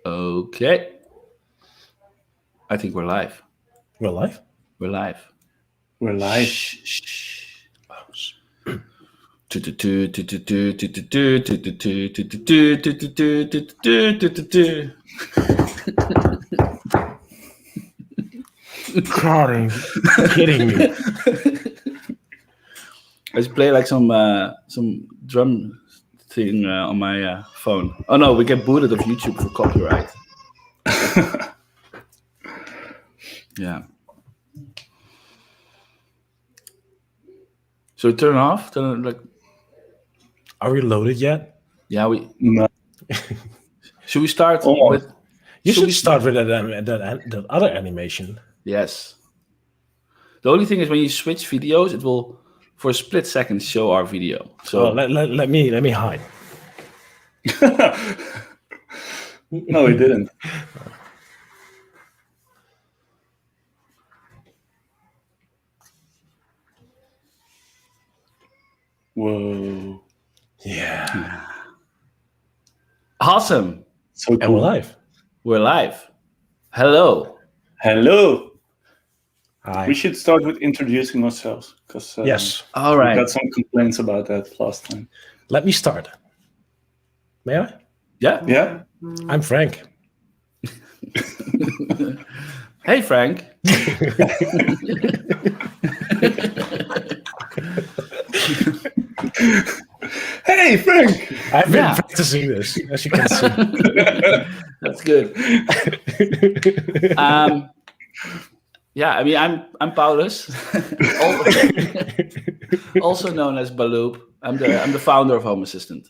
Okay. I think we're live. We're live? We're live. We're live. Shh. God, are you kidding me? I just play like some drum thing on my phone. Oh no, we get booted off YouTube for copyright. Yeah. So turn it off. Turn it like. Are we loaded yet? Yeah, we. No. Should we start Almost. with? You should start with that other animation. Yes. The only thing is when you switch videos, it will for a split second show our video. So let me hide. No, he didn't. Whoa. Yeah. Awesome. So cool. And we're live. We're live. Hello. Hello. Hi. We should start with introducing ourselves because Yes. All we right. got some complaints about that last time. Let me start. May I? Yeah. Yeah? I'm Frank. Hey, Frank. Hey, Frank! I've been Yeah. practicing this, as you can see. That's good. Yeah, I mean, I'm Paulus, also known as Baloop. I'm the founder of Home Assistant.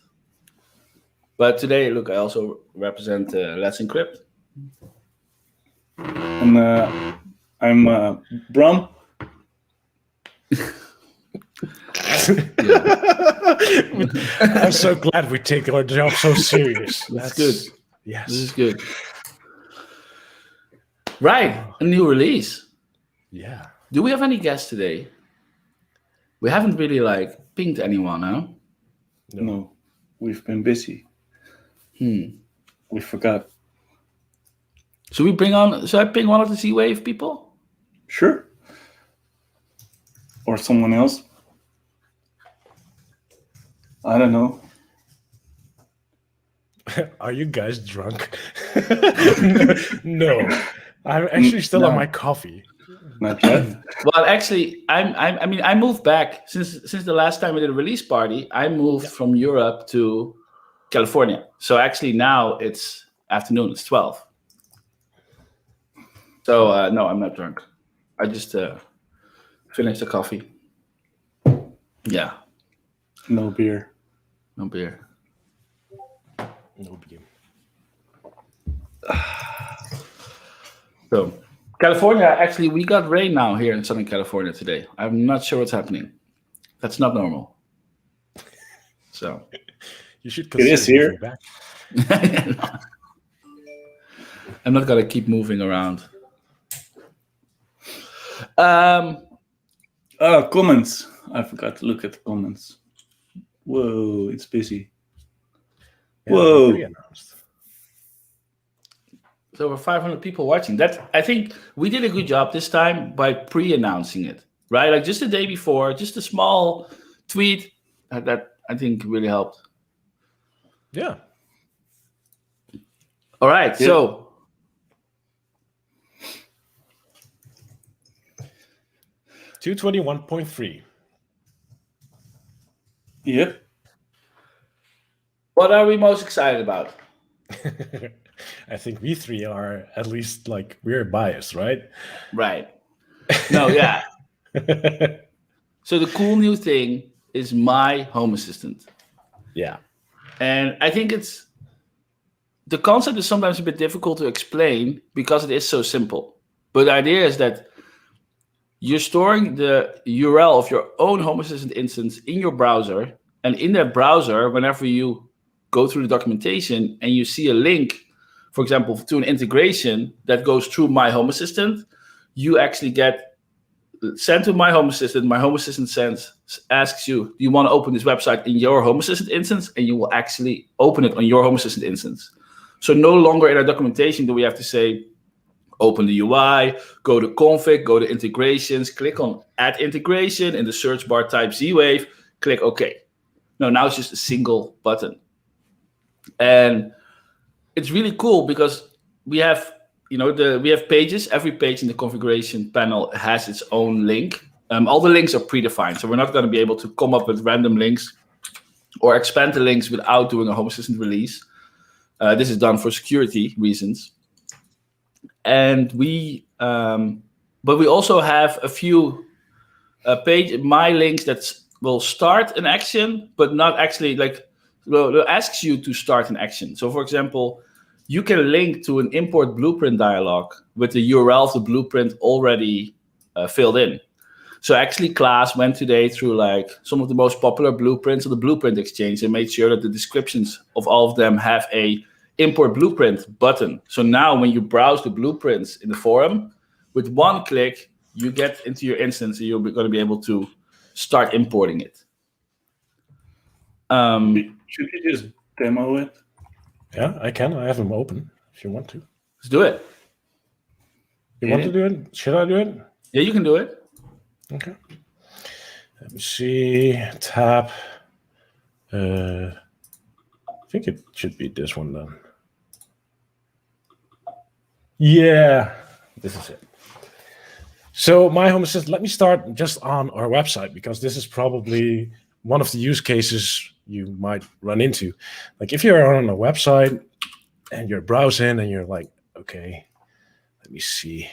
But today, look, I also represent Let's Encrypt. And I'm Bram. I'm so glad we take our job so serious. That's good. Yes. This is good. Right, a new release. Yeah. Do we have any guests today? We haven't really pinged anyone, huh? No, we've been busy. We forgot. Should I ping one of the ZWave people? Sure. Or someone else. I don't know. Are you guys drunk? No. I'm actually still on my coffee. Not yet. Well, actually, I moved back since the last time we did a release party. I moved from Europe to California. So actually now it's afternoon. It's 12. So no, I'm not drunk. I just finished the coffee. Yeah. No beer. No beer. No beer. So California, actually, we got rain now here in Southern California today. I'm not sure what's happening. That's not normal. So You should It is consider here. moving back. I'm not gonna keep moving around. Comments. I forgot to look at the comments. Whoa, it's busy. Yeah, Whoa. pre-announced. So over 500 people watching. That I think we did a good job this time by pre-announcing it, right? Like just the day before, just a small tweet that I think really helped. Yeah. All right, Yeah. so 221.3. Yep. what are we most excited about? I think we three are at least we're biased, right? Right. No, yeah. So the cool new thing is my Home Assistant. Yeah. And I think the concept is sometimes a bit difficult to explain because it is so simple. But the idea is that you're storing the URL of your own Home Assistant instance in your browser. And in that browser, whenever you go through the documentation and you see a link, for example, to an integration that goes through my Home Assistant, you actually get sent to my Home Assistant. My Home Assistant asks you, do you want to open this website in your Home Assistant instance? And you will actually open it on your Home Assistant instance. So no longer in our documentation do we have to say, open the UI, go to config, go to integrations, click on add integration, in the search bar type ZWave, click OK. No, now it's just a single button. And it's really cool because we have, we have pages. Every page in the configuration panel has its own link. All the links are predefined, so we're not going to be able to come up with random links or expand the links without doing a Home Assistant release. This is done for security reasons. And but we also have a few my links that will start an action, but not actually asks you to start an action. So for example, you can link to an import blueprint dialog with the URL of the blueprint already filled in. So actually Klaas went today through some of the most popular blueprints on the Blueprint Exchange and made sure that the descriptions of all of them have a import blueprint button. So now when you browse the blueprints in the forum, with one click, you get into your instance and you're going to be able to start importing it. Should we just demo it? Yeah, I can. I have them open if you want to. Let's do it. You want to do it? Should I do it? Yeah, you can do it. Okay. Let me see. Tab. I think it should be this one then. Yeah, this is it. So my Home Assistant, let me start just on our website, because this is probably one of the use cases you might run into. Like if you're on a website and you're browsing and you're like, okay, let me see.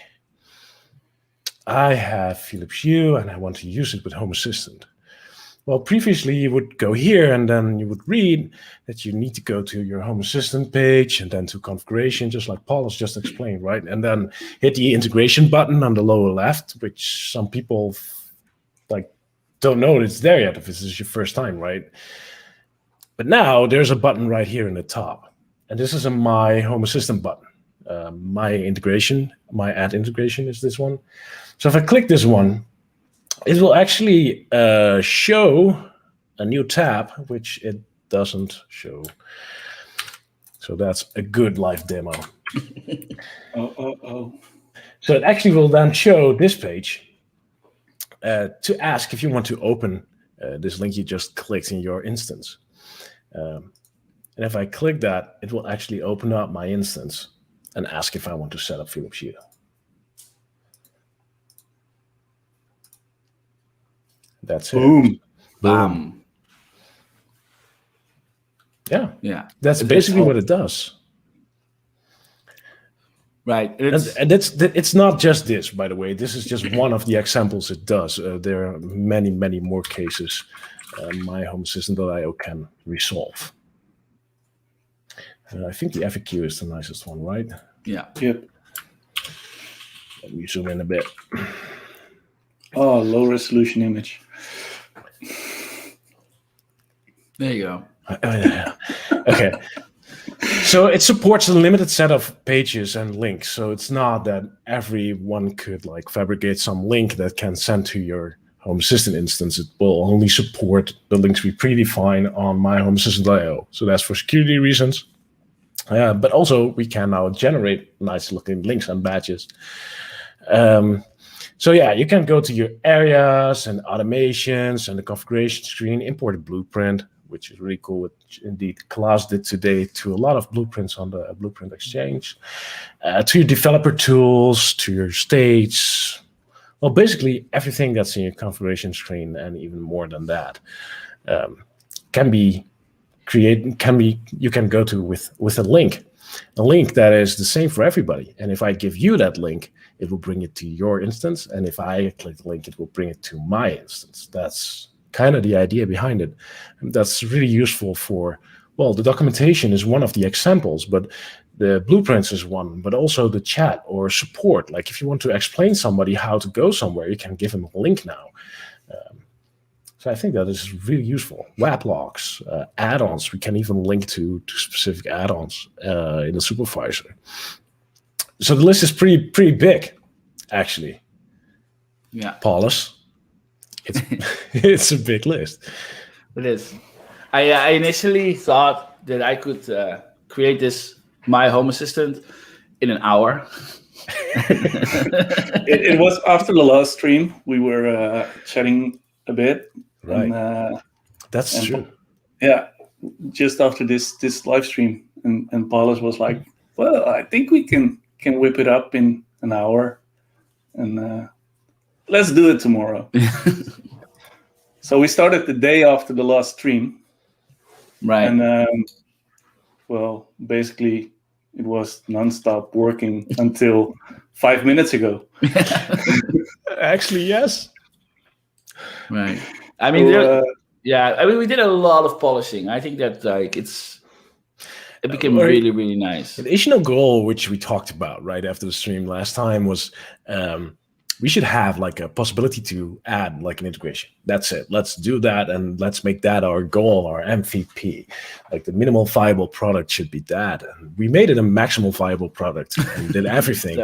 I have Philips Hue and I want to use it with Home Assistant. Well, previously you would go here and then you would read that you need to go to your Home Assistant page and then to configuration, just like Paul has just explained, right? And then hit the integration button on the lower left, which some people don't know it's there yet if this is your first time, right? But now there's a button right here in the top. And this is a My Home Assistant button. My integration, my add integration is this one. So if I click this one, it will actually show a new tab, which it doesn't show. So that's a good live demo. So it actually will then show this page to ask if you want to open this link you just clicked in your instance. And if I click that, it will actually open up my instance and ask if I want to set up Philips Hue. That's it. Boom. Bam. Yeah. Yeah. That's basically what it does. Right. And it's not just this, by the way. This is just one of the examples it does. There are many, many more cases My Home Assistant.io can resolve. I think the FAQ is the nicest one, right? Yeah. Yep. Let me zoom in a bit. Oh, low resolution image. There you go. Okay. So it supports a limited set of pages and links. So it's not that everyone could fabricate some link that can send to your Home Assistant instance. It will only support the links we predefine on My Home Assistant.io. So that's for security reasons. But also we can now generate nice looking links and badges. So yeah, you can go to your areas and automations and the configuration screen, import a blueprint, which is really cool, which indeed Klaas did today to a lot of blueprints on the Blueprint Exchange, to your developer tools, to your states. Well, basically everything that's in your configuration screen and even more than that can be created. You can go to with a link that is the same for everybody. And if I give you that link, it will bring it to your instance. And if I click the link, it will bring it to my instance. That's kind of the idea behind it. And that's really useful for, well, the documentation is one of the examples, but the blueprints is one, but also the chat or support. Like if you want to explain somebody how to go somewhere, you can give them a link now. So I think that is really useful. Weblogs, add-ons, we can even link to specific add-ons in the supervisor. So the list is pretty big, actually. Yeah. Paulus, it's a big list. It is. I initially thought that I could create this my Home Assistant in an hour. It was after the last stream. We were chatting a bit. Right. And, That's true. Yeah, just after this live stream, and Paulus was like, "Well, I think we can whip it up in an hour, and let's do it tomorrow." So we started the day after the last stream, Right. and well, basically, it was nonstop working until 5 minutes ago. Actually, yes. Right. I mean, we did a lot of polishing. I think that it became really, really nice. An additional goal, which we talked about right after the stream last time, was we should have like a possibility to add like an integration. That's it. Let's do that, and let's make that our goal, our MVP. Like the minimal viable product should be that. And we made it a maximal viable product and did everything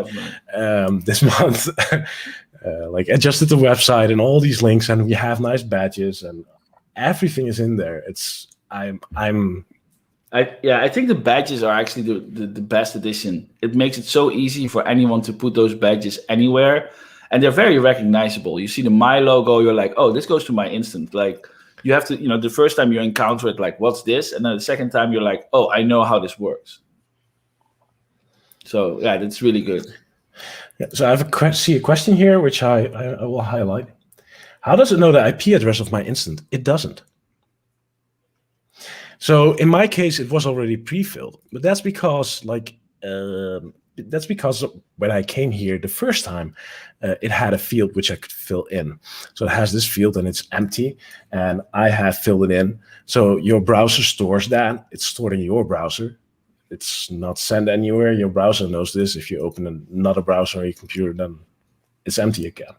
this month. Like adjusted the website and all these links, and we have nice badges and everything is in there. I think the badges are actually the best addition. It makes it so easy for anyone to put those badges anywhere, and they're very recognizable. You see the My logo, you're like, oh, this goes to my instant. Like you have to, the first time you encounter it, like, what's this? And then the second time you're like, oh, I know how this works. So yeah, that's really good. Yeah, so I have a question here, which I will highlight. How does it know the IP address of my instant? It doesn't. So in my case, it was already pre-filled, but that's because when I came here the first time, it had a field which I could fill in. So it has this field and it's empty, and I have filled it in. So your browser stores that. It's stored in your browser. It's not sent anywhere. Your browser knows this. If you open another browser on your computer, then it's empty again.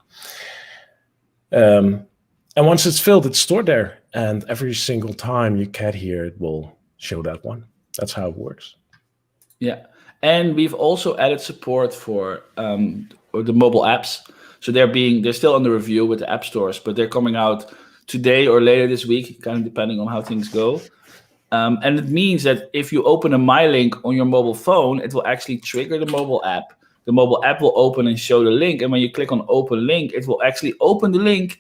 And once it's filled, it's stored there. And every single time you get here, it will show that one. That's how it works. Yeah. And we've also added support for the mobile apps. So they're still under review with the app stores, but they're coming out today or later this week, kind of depending on how things go. And it means that if you open a My link on your mobile phone, it will actually trigger the mobile app. The mobile app will open and show the link. And when you click on open link, it will actually open the link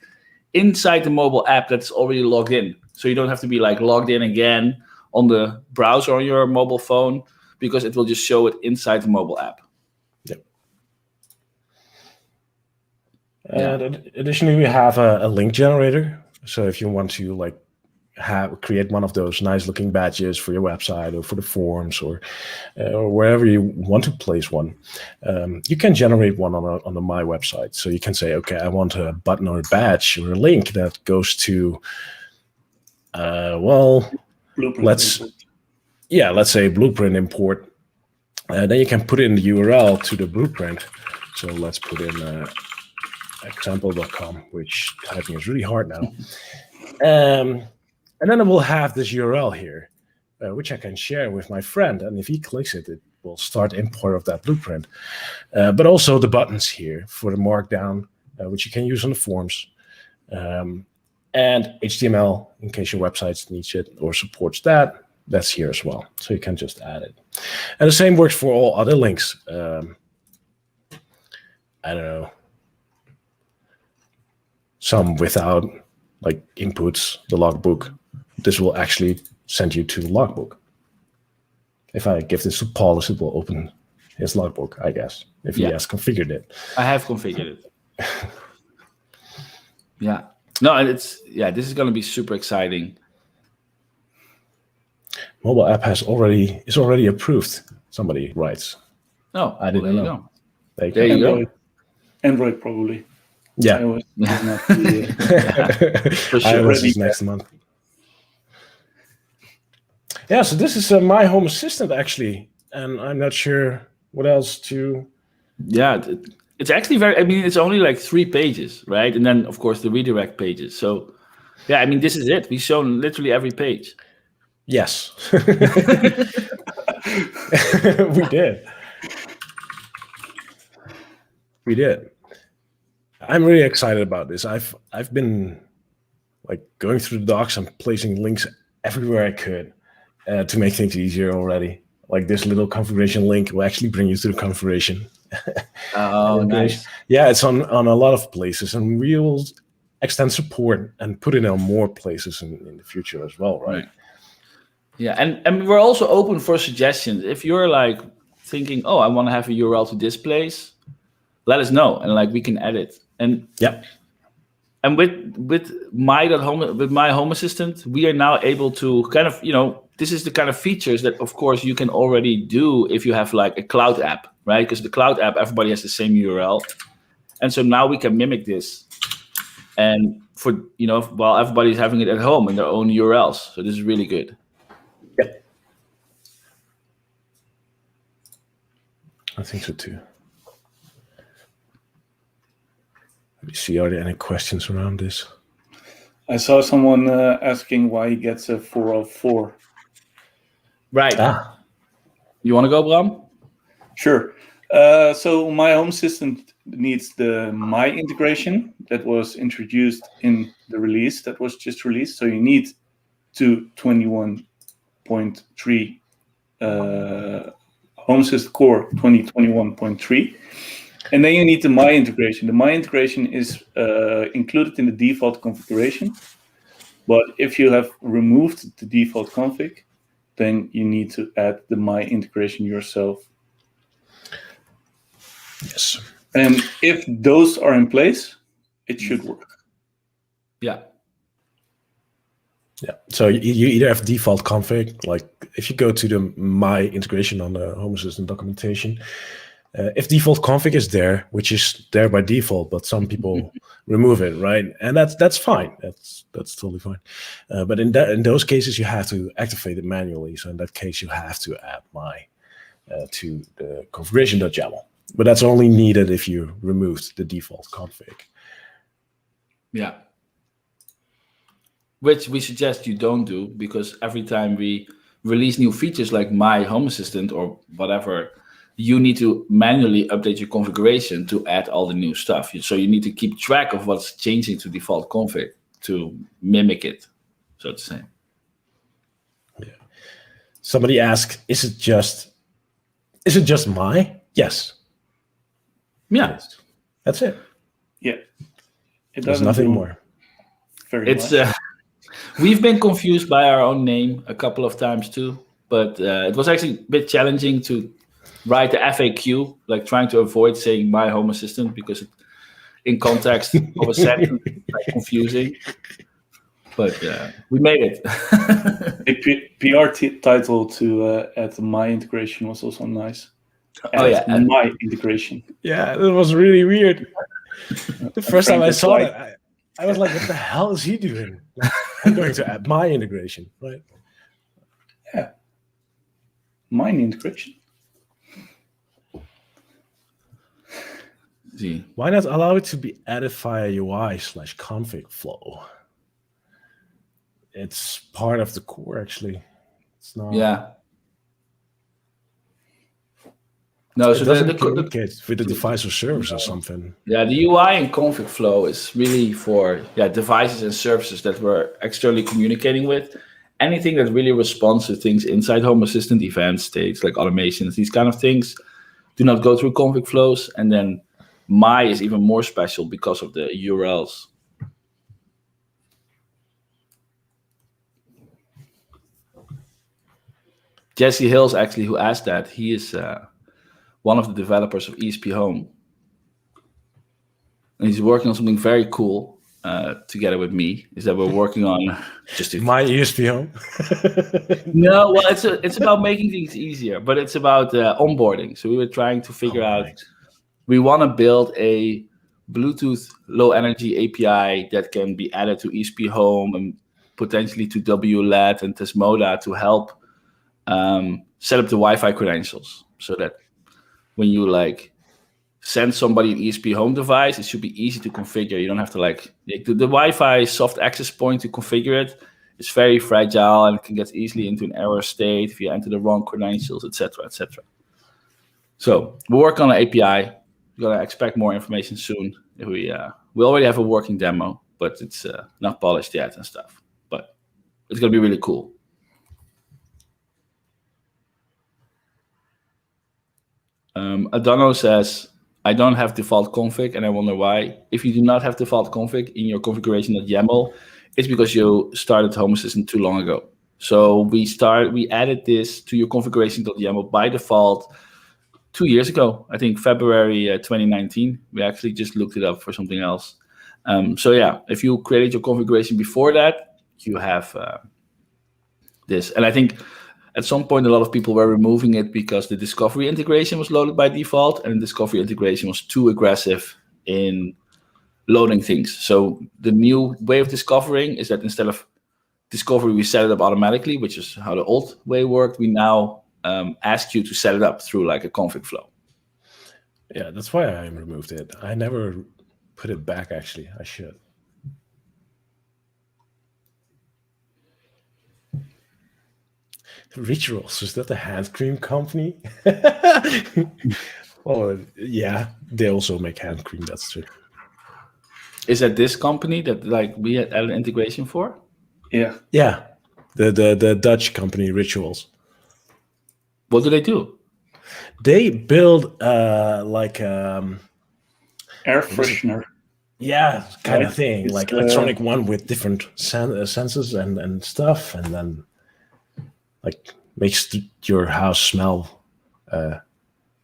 inside the mobile app that's already logged in. So you don't have to be like logged in again on the browser on your mobile phone, because it will just show it inside the mobile app. Yep. Additionally, we have a link generator. So if you want to create one of those nice looking badges for your website or for the forums or wherever you want to place one, you can generate one on the My website. So you can say, okay, I want a button or a badge or a link that goes to, let's say Blueprint import. Then you can put in the URL to the Blueprint. So let's put in example.com, which typing is really hard now. And then it will have this URL here, which I can share with my friend. And if he clicks it, it will start import of that blueprint. But also the buttons here for the markdown, which you can use on the forms. And HTML, in case your website needs it or supports that, that's here as well. So you can just add it. And the same works for all other links. I don't know. Some without inputs, the logbook. This will actually send you to the logbook. If I give this to Paulus, it will open his logbook, I guess, if he has configured it. I have configured it. Yeah. No, this is going to be super exciting. Mobile app is already approved. Somebody writes. Oh, I didn't know. There you go. Android probably. Yeah. iOS is not the, For sure. iOS is next month. Yeah, so this is My Home Assistant actually, and I'm not sure what else to. Yeah, it's actually it's only 3 pages, right? And then of course the redirect pages. So yeah, this is it. We've shown literally every page. Yes. We did. We did. I'm really excited about this. I've been going through the docs and placing links everywhere I could to make things easier already. like this little configuration link will actually bring you to the configuration. Oh, nice. Yeah, it's on a lot of places, and we'll extend support and put it on more places in the future as well, right? Yeah, and we're also open for suggestions. If you're like thinking, oh, I want to have a URL to this place, let us know, and like we can edit. And yeah, and with my Home Assistant, we are now able to kind of, this is the kind of features that, of course, you can already do if you have like a cloud app, right? Because the cloud app, everybody has the same URL, and so now we can mimic this, and for while everybody's having it at home in their own URLs. So this is really good. Yeah, I think so too. Let me see, are there any questions around this? I saw someone asking why he gets a 404. Right. You want to go, Bram? Sure. So my Home Assistant needs the My integration that was introduced in the release that was just released. So you need to 21.3 Home Assistant Core 2021.3. And then you need the My integration. The My integration is included in the default configuration. But if you have removed the default config, then you need to add the My integration yourself. Yes. And if those are in place, it should work. Yeah. Yeah. So you either have default config, like if you go to the My integration on the Home Assistant documentation, if default config is there, which is there by default, but some people remove it, right? And that's fine. That's totally fine. But in those cases, you have to activate it manually. So in that case, you have to add My to the configuration.yaml. But that's only needed if you removed the default config. Yeah. Which we suggest you don't do, because every time we release new features like My Home Assistant or whatever, you need to manually update your configuration to add all the new stuff. So you need to keep track of what's changing to default config to mimic it, so to say. Yeah. Somebody asked, is it just My? Yes. Yeah. Yes. That's it. Yeah. There's nothing more. It's we've been confused by our own name a couple of times too, but it was actually a bit challenging to write the FAQ, like trying to avoid saying My Home Assistant, because in context of a sentence, it's like confusing. But we made it. A PR title to add the My integration was also nice. My integration. Yeah, it was really weird. The first time I saw it, I was like, what the hell is he doing? I'm going to add My integration, right? Yeah. Mine integration. See. Why not allow it to be added via UI/config flow? It's part of the core, actually. It's not. Yeah. No, so it doesn't communicate with the device or service or something. Yeah, the UI and config flow is really for devices and services that we're externally communicating with. Anything that really responds to things inside Home Assistant, events, states, like automations, these kind of things, do not go through config flows. And then My is even more special because of the URLs. Jesse Hills, actually, who asked that, he is one of the developers of ESP Home. And he's working on something very cool together with me, is that we're working on just My ESP Home. No, well, it's about making things easier, but it's about onboarding. So we were trying to figure out, we want to build a Bluetooth low energy API that can be added to ESP Home and potentially to WLAD and Tesmoda to help set up the Wi-Fi credentials, so that when you like send somebody an ESP Home device, it should be easy to configure. You don't have to like the Wi-Fi soft access point to configure it. It's very fragile and it can get easily into an error state if you enter the wrong credentials, etc., etc. So we're working on an API. We're gonna expect more information soon. We already have a working demo, but it's not polished yet and stuff. But it's gonna be really cool. Adano says, I don't have default config, and I wonder why. If you do not have default config in your configuration.yaml, it's because you started Home Assistant too long ago. So we added this to your configuration.yaml by default 2 years ago. I think February 2019. We actually just looked it up for something else. So yeah, if you created your configuration before that, you have this. And I think at some point, a lot of people were removing it because the Discovery integration was loaded by default, and the Discovery integration was too aggressive in loading things. So the new way of discovering is that instead of Discovery, we set it up automatically, which is how the old way worked. We now ask you to set it up through like a config flow. Yeah, that's why I removed it. I never put it back, actually. I should. Rituals, is that the hand cream company? Well, yeah, they also make hand cream, that's true. Is that this company that like we had added integration for? Yeah. Yeah, the Dutch company Rituals. What do they do? They build like Air freshener. Yeah, kind of Right. thing, It's, like electronic one with different sensors and stuff, and then like makes your house smell.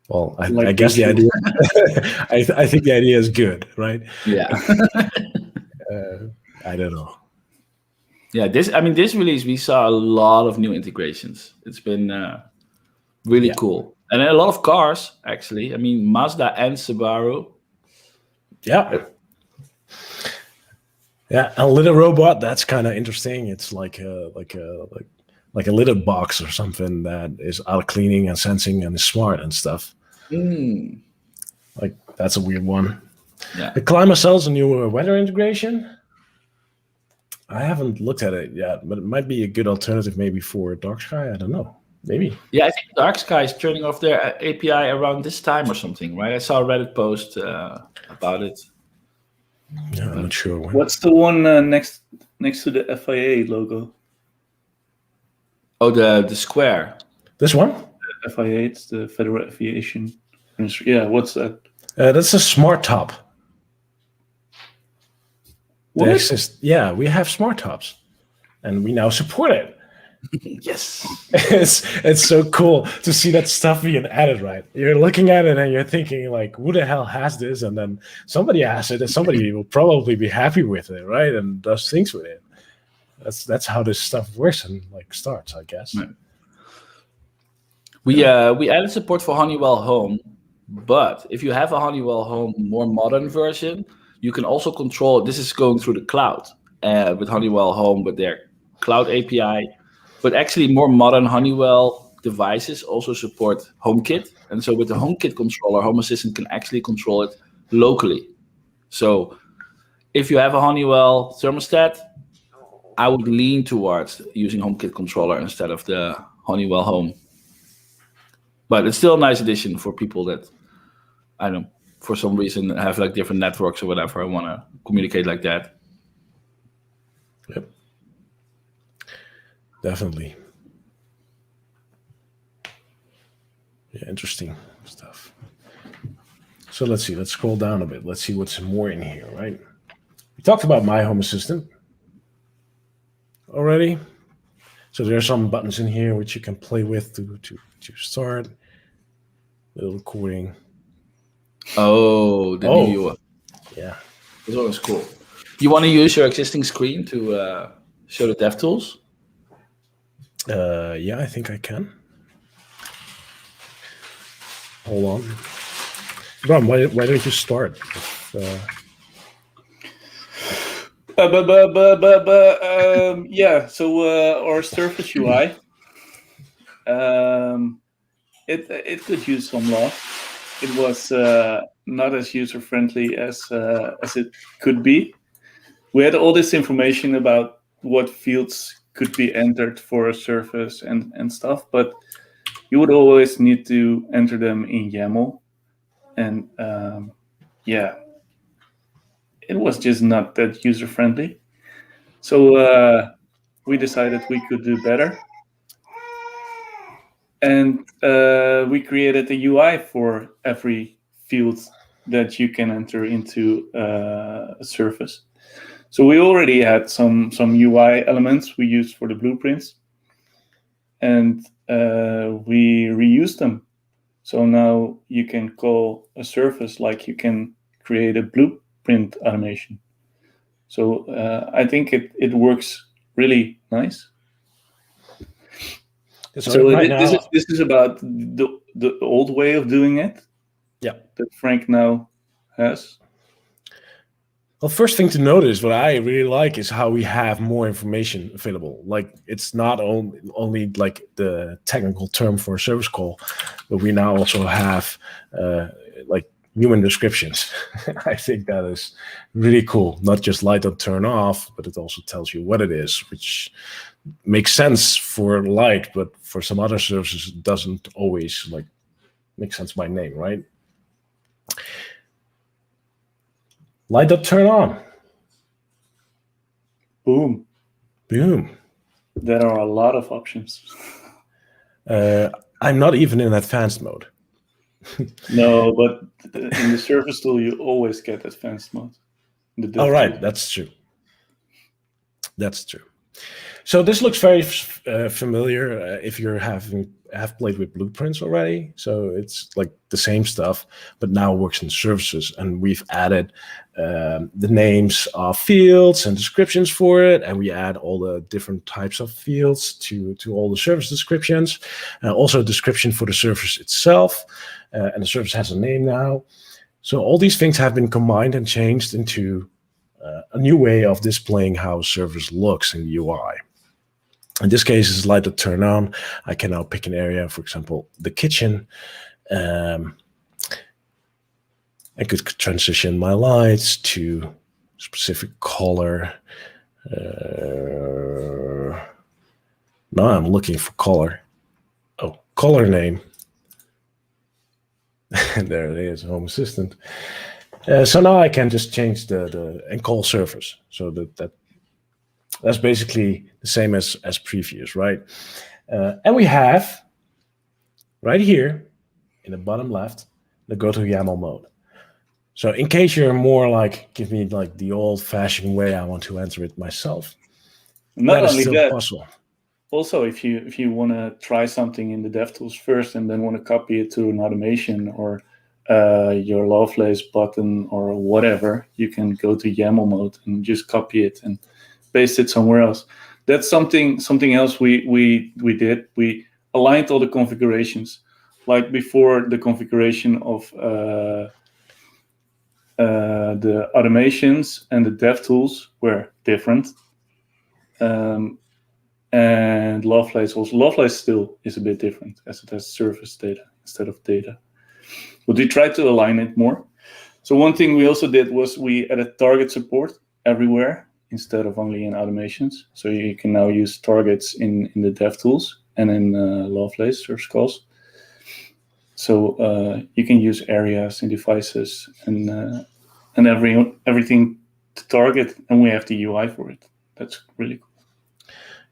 Well, I Like guess the idea. rituals. I think the idea is good, right? Yeah. I don't know. Yeah, this release, we saw a lot of new integrations. It's been really cool. And a lot of cars, actually. I mean, Mazda and Subaru. Yeah. Yeah, a little robot, that's kind of interesting. It's like a little box or something that is out cleaning and sensing and is smart and stuff. Like, that's a weird one. Yeah. The Climate sells a new weather integration. I haven't looked at it yet, but it might be a good alternative maybe for Dark Sky. I don't know. Maybe. Yeah, I think Dark Sky is turning off their API around this time or something, right? I saw a Reddit post about it. Yeah, I'm not sure. What's the one next to the FIA logo? Oh, the square. This one? FIA, it's the Federal Aviation Ministry. Yeah, what's that? That's a smart top. What? Yeah, we have smart tops, and we now support it. Yes. It's so cool to see that stuff being added, right? You're looking at it and you're thinking like, who the hell has this? And then somebody has it, and somebody will probably be happy with it, right? And does things with it. That's how this stuff works and like starts, I guess. Right. We added support for Honeywell Home, but if you have a Honeywell Home more modern version, you can also control. This is going through the cloud with Honeywell Home with their cloud API. But actually, more modern Honeywell devices also support HomeKit. And so with the HomeKit controller, Home Assistant can actually control it locally. So if you have a Honeywell thermostat, I would lean towards using HomeKit controller instead of the Honeywell Home. But it's still a nice addition for people that, I don't know, for some reason have like different networks or whatever. I want to communicate like that. Yep. Definitely. Yeah, interesting stuff. So let's see. Let's scroll down a bit. Let's see what's more in here, right? We talked about My Home Assistant already. So there are some buttons in here which you can play with to start little recording. Oh, the new one. Yeah. This one is cool. You want to use your existing screen to show the DevTools? Yeah, I think I can. Hold on. Bram, why don't you start? Yeah, so our Surface UI, it could use some love. It was not as user friendly as it could be. We had all this information about what fields could be entered for a surface and stuff, but you would always need to enter them in YAML. And yeah, it was just not that user-friendly. So we decided we could do better. And we created a UI for every field that you can enter into a surface. So we already had some UI elements we used for the blueprints, and we reused them. So now you can call a surface like you can create a blueprint animation. So I think it works really nice. So right this now, is about the old way of doing it. Yeah. That Frank now has. Well, first thing to notice, what I really like is how we have more information available. Like, it's not only like the technical term for a service call, but we now also have like human descriptions. I think that is really cool. Not just light on, turn off, but it also tells you what it is, which makes sense for light, but for some other services, it doesn't always like make sense by name, right? Light up, turn on. Boom. Boom. There are a lot of options. I'm not even in advanced mode. No, but in the service tool, you always get advanced mode. Oh, right. That's true. That's true. So this looks very familiar if you have played with blueprints already. So it's like the same stuff, but now works in services. And we've added the names of fields and descriptions for it. And we add all the different types of fields to all the service descriptions. Also a description for the service itself. And the service has a name now. So all these things have been combined and changed into a new way of displaying how a service looks in the UI. In this case, it's light to turn on. I can now pick an area, for example, the kitchen. I could transition my lights to specific color. Now I'm looking for color. Oh, color name. There it is, Home Assistant. So now I can just change the and call service. So that's basically the same as previous, right? And we have right here in the bottom left the go to YAML mode. So in case you're more like, give me like the old-fashioned way, I want to enter it myself. Not that only is still that, possible. Also, if you want to try something in the DevTools first and then want to copy it to an automation or your Lovelace button or whatever, you can go to YAML mode and just copy it and paste it somewhere else. That's something else we did. We aligned all the configurations. Like before, the configuration of the automations and the DevTools were different. And Lovelace also. Lovelace still is a bit different as it has service data instead of data. But we tried to align it more. So one thing we also did was we added target support everywhere instead of only in automations. So you can now use targets in the DevTools and in Lovelace service calls. So you can use areas and devices and everything to target, and we have the UI for it. That's really cool.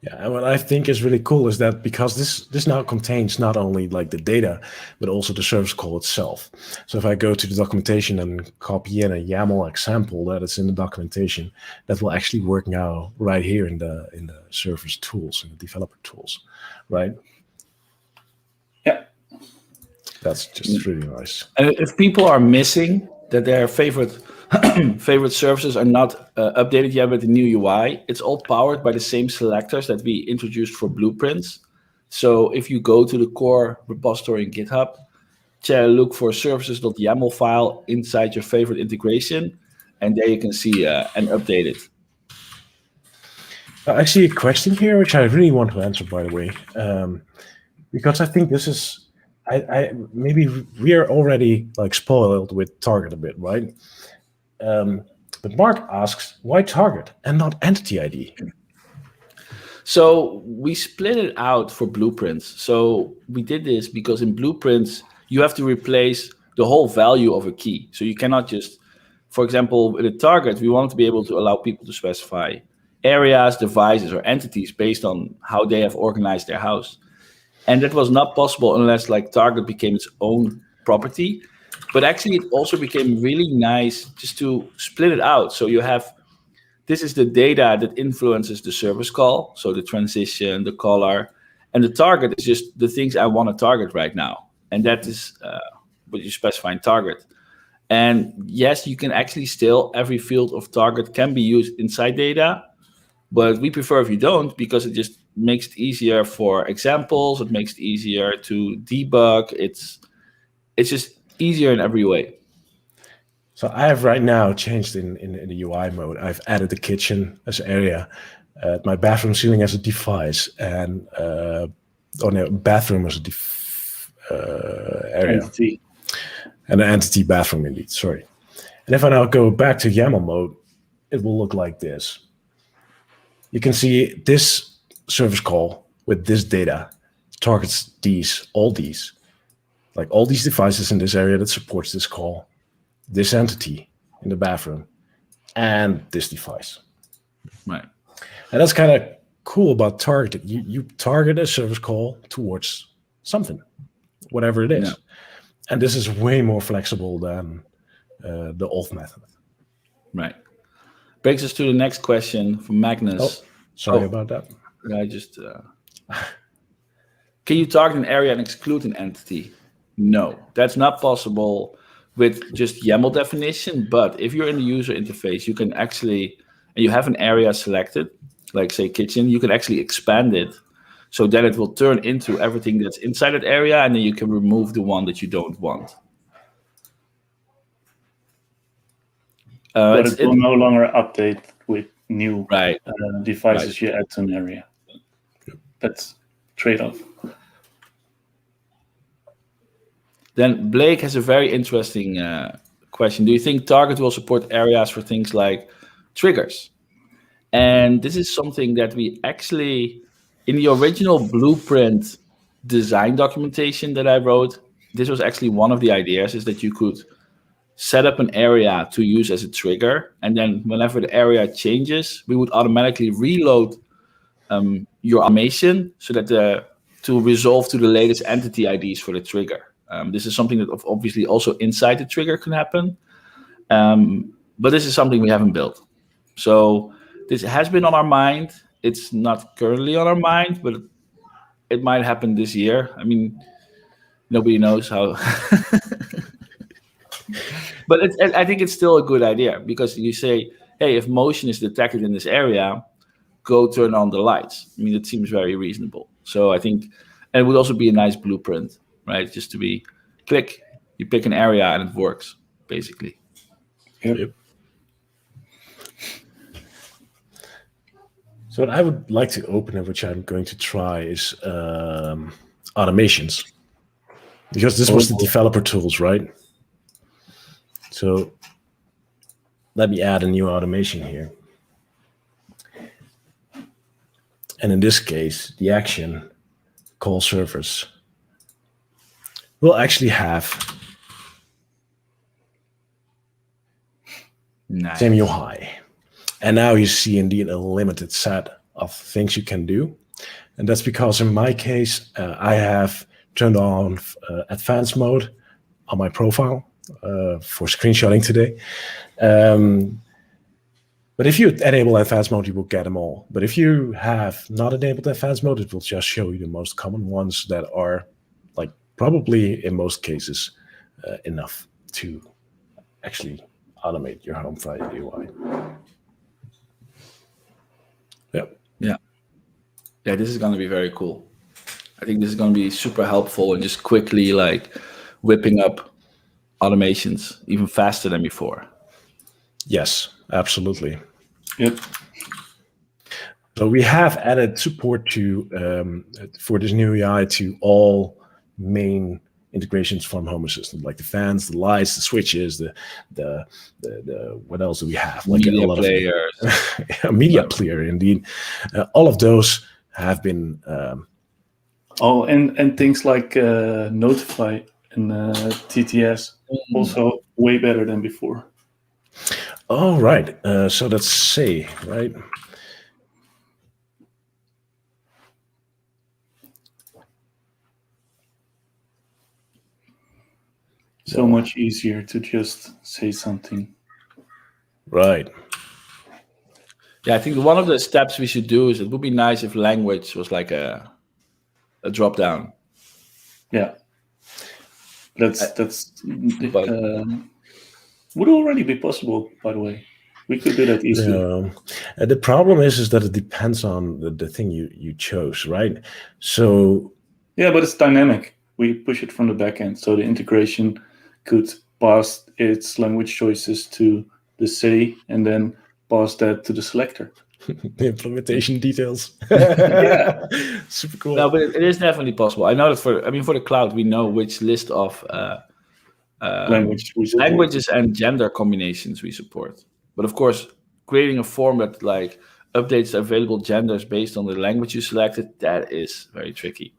Yeah, and what I think is really cool is that because this now contains not only like the data, but also the service call itself. So if I go to the documentation and copy in a YAML example that is in the documentation, that will actually work now right here in the service tools, in the developer tools, right? Yeah. That's just really nice. And if people are missing that their favorite services are not updated yet with the new UI, it's all powered by the same selectors that we introduced for blueprints. So if you go to the core repository in GitHub, look for services.yaml file inside your favorite integration, and there you can see and update it. I see a question here, which I really want to answer, by the way, because I think this is, maybe we are already like spoiled with Target a bit, right? But Mark asks, why Target and not Entity ID? So we split it out for blueprints. So we did this because in blueprints, you have to replace the whole value of a key. So you cannot just, for example, with a target, we want to be able to allow people to specify areas, devices, or entities based on how they have organized their house. And that was not possible unless like target became its own property. But actually, it also became really nice just to split it out. So you have, this is the data that influences the service call. So the transition, the color, and the target is just the things I want to target right now. And that is what you specify in target. And yes, you can actually still, every field of target can be used inside data, but we prefer if you don't, because it just makes it easier for examples. It makes it easier to debug. It's just easier in every way. So I have right now changed in the UI mode. I've added the kitchen as an area, my bathroom ceiling as a device, and bathroom as a area. Entity. And an entity bathroom indeed, sorry. And if I now go back to YAML mode, it will look like this. You can see this service call with this data targets all these devices in this area that supports this call, this entity in the bathroom, and this device. Right. And that's kind of cool about targeting. You target a service call towards something, whatever it is. Yeah. And this is way more flexible than the old method. Right. Brings us to the next question from Magnus. Oh, sorry about that. I just... Can you target an area and exclude an entity? No, that's not possible with just YAML definition. But if you're in the user interface, you can actually, and you have an area selected, like say kitchen, you can actually expand it. So then it will turn into everything that's inside that area, and then you can remove the one that you don't want. But it will no longer update with new devices Right. you add to an area. That's trade-off. Then Blake has a very interesting question. Do you think Target will support areas for things like triggers? And this is something that we actually, in the original blueprint design documentation that I wrote, this was actually one of the ideas, is that you could set up an area to use as a trigger. And then whenever the area changes, we would automatically reload your automation so that to resolve to the latest entity IDs for the trigger. This is something that obviously also inside the trigger can happen. But this is something we haven't built. So this has been on our mind. It's not currently on our mind, but it might happen this year. I mean, nobody knows how. But I think it's still a good idea, because you say, hey, if motion is detected in this area, go turn on the lights. I mean, it seems very reasonable. So I think, and it would also be a nice blueprint, right? Just to be click, you pick an area and it works, basically. Yep. So what I would like to open up, which I'm going to try, is automations. Because this was the developer tools, right? So let me add a new automation here. And in this case, the action call servers will actually have same UI. And now you see indeed a limited set of things you can do. And that's because in my case, I have turned on advanced mode on my profile for screenshotting today. But if you enable advanced mode, you will get them all. But if you have not enabled advanced mode, it will just show you the most common ones that are, like, probably in most cases enough to actually automate your home via UI. Yeah, this is going to be very cool. I think this is going to be super helpful and just quickly like whipping up automations even faster than before. Yes, absolutely. Yep. So we have added support to for this new UI to all main integrations from Home Assistant, like the fans, the lights, the switches, the what else do we have? Like Media a lot players. of a media player, indeed. All of those have been. And things like Notify and TTS also way better than before. Oh, right. So that's say, right? So much easier to just say something. Right. Yeah, I think one of the steps we should do is it would be nice if language was like a drop down. Yeah, that's But would already be possible. By the way, we could do that easily. No. The problem is that it depends on the thing you chose, right? So Yeah, but it's dynamic. We push it from the back end, so the integration could pass its language choices to the say, and then pass that to the selector. the implementation details. Yeah. Super cool. no, but it is definitely possible. I know that for the cloud, we know which list of languages and gender combinations we support. But of course, creating a form that like updates the available genders based on the language you selected, that is very tricky.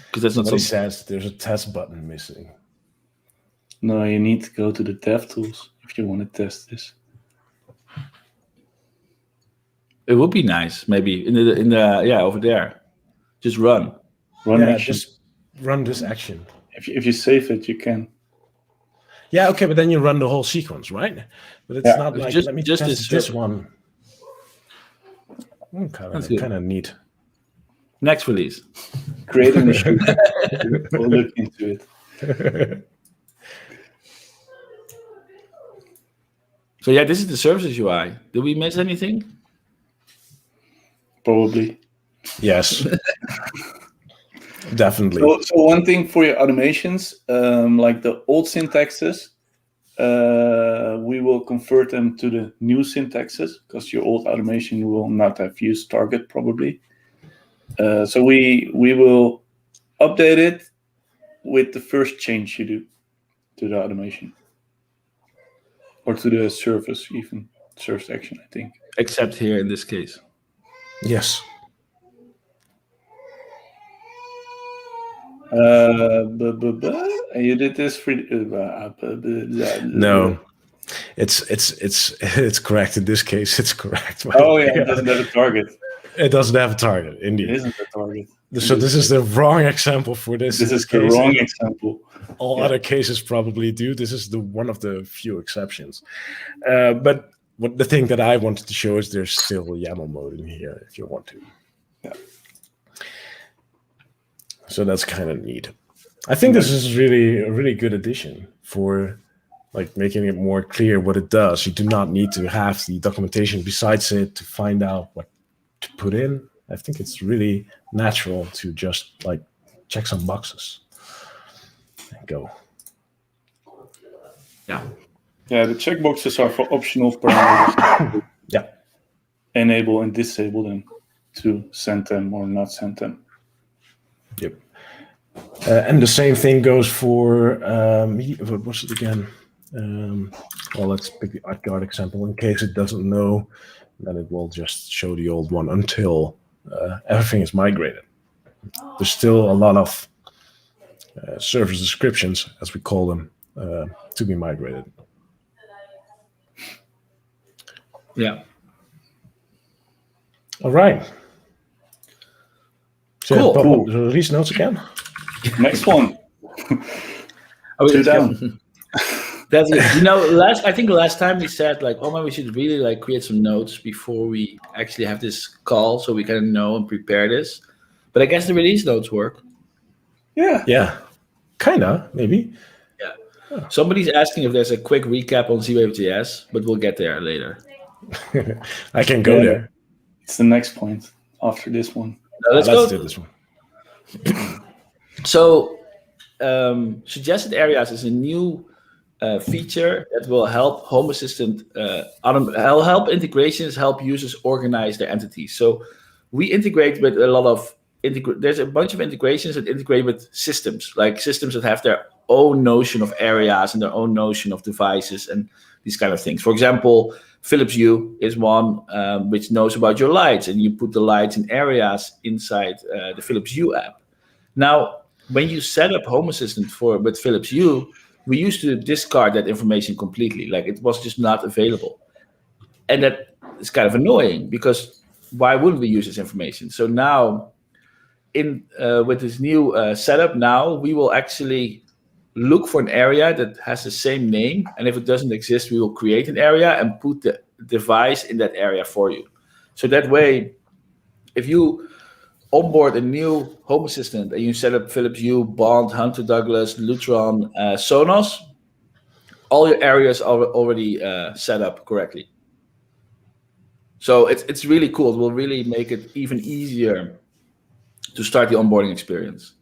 Because that's not Somebody something. says there's a test button missing. No, you need to go to the dev tools if you want to test this. It would be nice, maybe in the over there. Just run. Run Yeah, action. just run this action. If you save it, you can. Yeah, okay, but then you run the whole sequence, right? But it's not like let me test this one. Kind of neat. Next release. Create a machine. We'll look into it. So yeah, this is the services UI. Did we miss anything? Probably. Yes. Definitely. So one thing for your automations, like the old syntaxes, we will convert them to the new syntaxes because your old automation will not have used target probably. So we will update it with the first change you do to the automation. Or to the service even. Service action, I think. Except here in this case. Yes. You did this for no. It's correct in this case. It's correct. Oh yeah, it doesn't have a target. It doesn't have a target, indeed. It isn't a target. So this is the wrong example for this. This is the wrong example. All other cases probably do. This is the one of the few exceptions. But the thing that I wanted to show is there's still YAML mode in here if you want to. Yeah. So that's kind of neat. I think this is really a really good addition for like making it more clear what it does. You do not need to have the documentation besides it to find out what to put in. I think it's really natural to just like check some boxes and go. Yeah. Yeah, the checkboxes are for optional parameters. Yeah. Enable and disable them to send them or not send them. Yep. And the same thing goes for, what was it again? Well, let's pick the ArtGuard example. In case it doesn't know, then it will just show the old one until everything is migrated. There's still a lot of service descriptions, as we call them, to be migrated. Yeah. All right. So Cool. The release notes again. Next one. Two down. That's it. You know, I think last time we said like, oh man, we should really like create some notes before we actually have this call, so we can know and prepare this. But I guess the release notes work. Yeah. Yeah. Kinda, maybe. Yeah. Oh. Somebody's asking if there's a quick recap on ZWave.js, but we'll get there later. I can go there. It's the next point after this one. No, let's do this one. So, suggested areas is a new feature that will help Home Assistant, help integrations, help users organize their entities. So, we integrate with a lot of there's a bunch of integrations that integrate with systems, like systems that have their own notion of areas and their own notion of devices and these kind of things. For example, Philips Hue is one which knows about your lights, and you put the lights in areas inside the Philips Hue app. Now, when you set up Home Assistant with Philips Hue, we used to discard that information completely. Like it was just not available. And that is kind of annoying because why wouldn't we use this information? So now, with this new setup, now we will actually look for an area that has the same name, and if it doesn't exist, we will create an area and put the device in that area for you. So that way, if you onboard a new Home Assistant and you set up Philips Hue, Bond, Hunter Douglas, Lutron, Sonos, all your areas are already set up correctly. So it's really cool. It will really make it even easier to start the onboarding experience.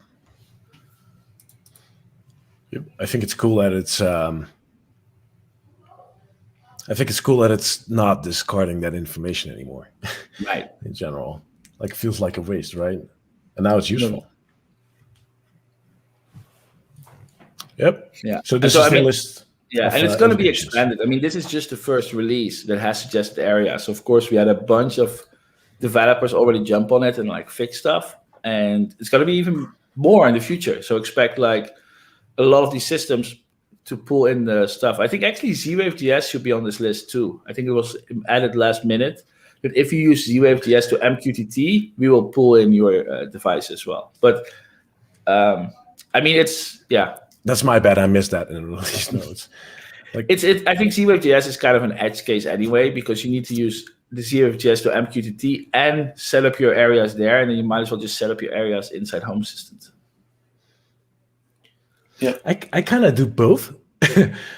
I think it's cool that it's not discarding that information anymore. Right. In general, like it feels like a waste, right? And now it's useful. Yep. Yeah. So this is the list. Yeah, and it's going to be expanded. I mean, this is just the first release that has suggested areas. So of course, we had a bunch of developers already jump on it and like fix stuff, and it's going to be even more in the future. So expect like a lot of these systems to pull in the stuff. I think actually ZWave GS should be on this list too. I think it was added last minute. But if you use ZWave GS to MQTT, we will pull in your device as well. But I mean, That's my bad. I missed that in the release notes. Like I think ZWave GS is kind of an edge case anyway, because you need to use the ZWave GS to MQTT and set up your areas there, and then you might as well just set up your areas inside Home Assistant. Yeah, I kind of do both.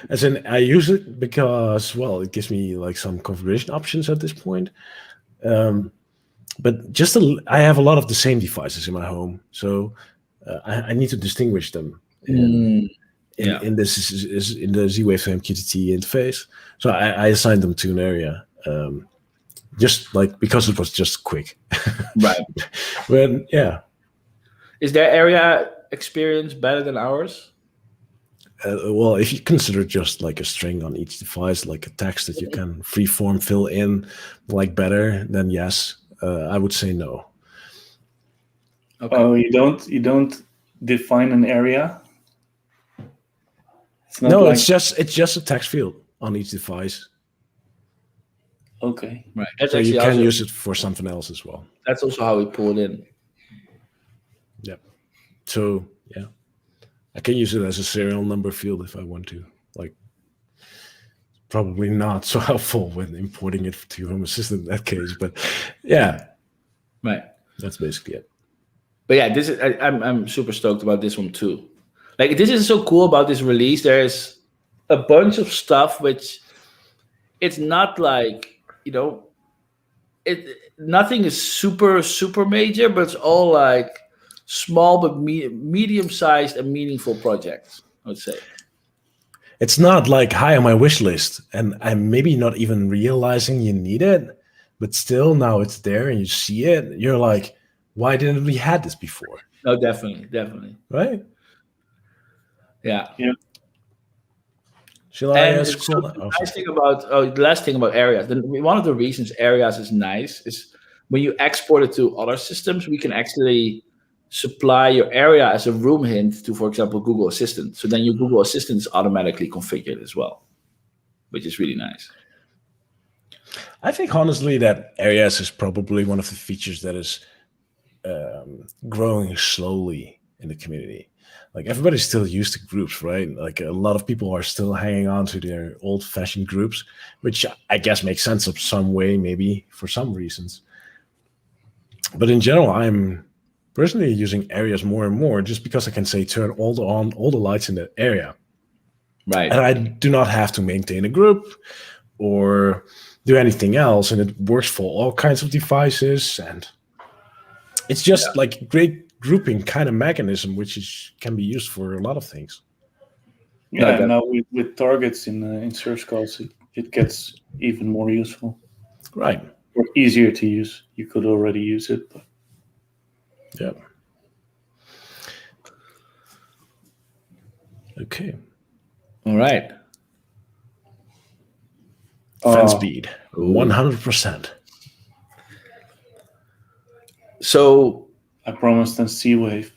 As in, I use it because, well, it gives me like some configuration options at this point. But I have a lot of the same devices in my home, so I need to distinguish them. In this is in the ZWave MQTT interface. So I assigned them to an area, just like because it was just quick. Right. But yeah. Is their area experience better than ours? Well, if you consider just like a string on each device, like a text that you can freeform fill in, like better, then yes. I would say no. Okay. Oh, you don't define an area? No, it's just a text field on each device. Okay. Right. So you can use it for something else as well. That's also how we pull it in. Yep. So yeah, I can use it as a serial number field if I want to. Like, probably not so helpful when importing it to Home Assistant in that case, but yeah. Right. That's basically it. But yeah, this is I'm super stoked about this one too. Like, this is so cool about this release. There's a bunch of stuff which it's not like, nothing is super major, but it's all like small but medium-sized and meaningful projects, I would say. It's not like high on my wish list, and I'm maybe not even realizing you need it, but still now it's there and you see it. You're like, why didn't we had this before? No, definitely. Right? Yeah. Shall I scroll? The last thing about areas. One of the reasons areas is nice is when you export it to other systems, we can actually supply your area as a room hint to, for example, Google Assistant. So then your Google Assistant is automatically configured as well, which is really nice. I think honestly that areas is probably one of the features that is growing slowly in the community. Like, everybody's still used to groups, right? Like, a lot of people are still hanging on to their old-fashioned groups, which I guess makes sense of some way, maybe for some reasons. But in general, I'm personally using areas more and more just because I can say turn all the lights in the area. Right. And I do not have to maintain a group or do anything else, and it works for all kinds of devices, and it's just like great grouping kind of mechanism, which can be used for a lot of things. Yeah, and now with targets in Search Calls, it gets even more useful. Right. Or easier to use. You could already use it, but yeah. Okay. All right. Fan speed, 100%. So I promised on ZWave.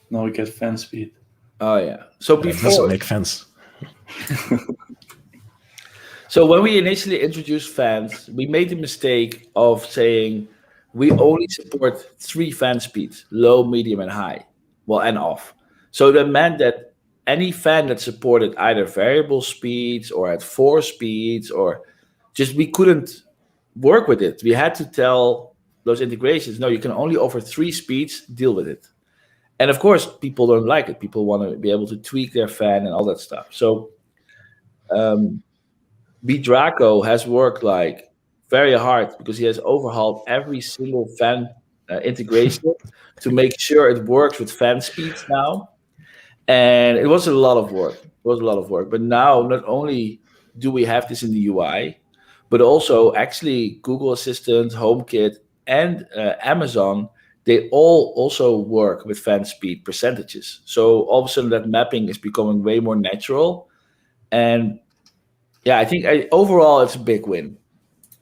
Now we get fan speed. Oh yeah. So before doesn't make sense. So when we initially introduced fans, we made the mistake of saying we only support 3 fan speeds: low, medium, and high. Well, and off. So that meant that any fan that supported either variable speeds or at 4 speeds, or just we couldn't work with it. We had to tell those integrations, no, you can only offer 3 speeds, deal with it. And of course, people don't like it. People want to be able to tweak their fan and all that stuff. So Draco has worked like very hard because he has overhauled every single fan integration to make sure it works with fan speeds now. And it was a lot of work. But now, not only do we have this in the UI, but also actually Google Assistant, HomeKit, and Amazon, they all also work with fan speed percentages. So all of a sudden that mapping is becoming way more natural. And yeah, I think overall it's a big win.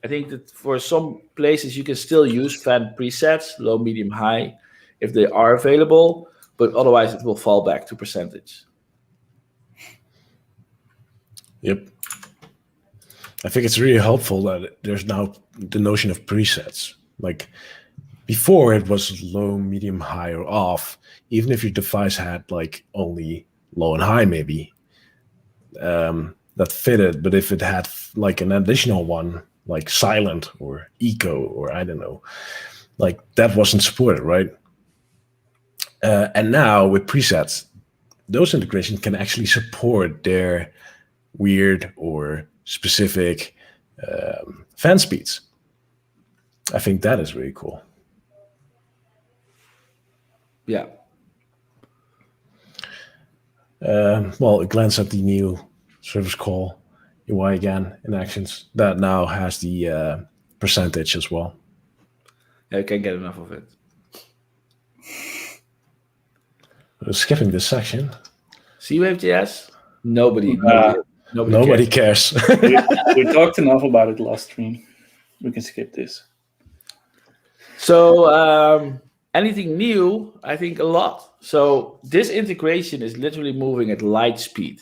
I think that for some places you can still use fan presets, low, medium, high, if they are available, but otherwise it will fall back to percentage. Yep. I think it's really helpful that there's now the notion of presets. Like before it was low, medium, high, or off, even if your device had like only low and high maybe, that fitted. But if it had like an additional one, like silent or eco or I don't know, like that wasn't supported, right? And now with presets, those integrations can actually support their weird or specific fan speeds. I think that is really cool. Yeah. Well, a glance at the new service call UI again in Actions that now has the percentage as well. I can't get enough of it. We're skipping this section. ZWave.js? Nobody cares. we talked enough about it last stream. We can skip this. So anything new? I think a lot. So this integration is literally moving at light speed.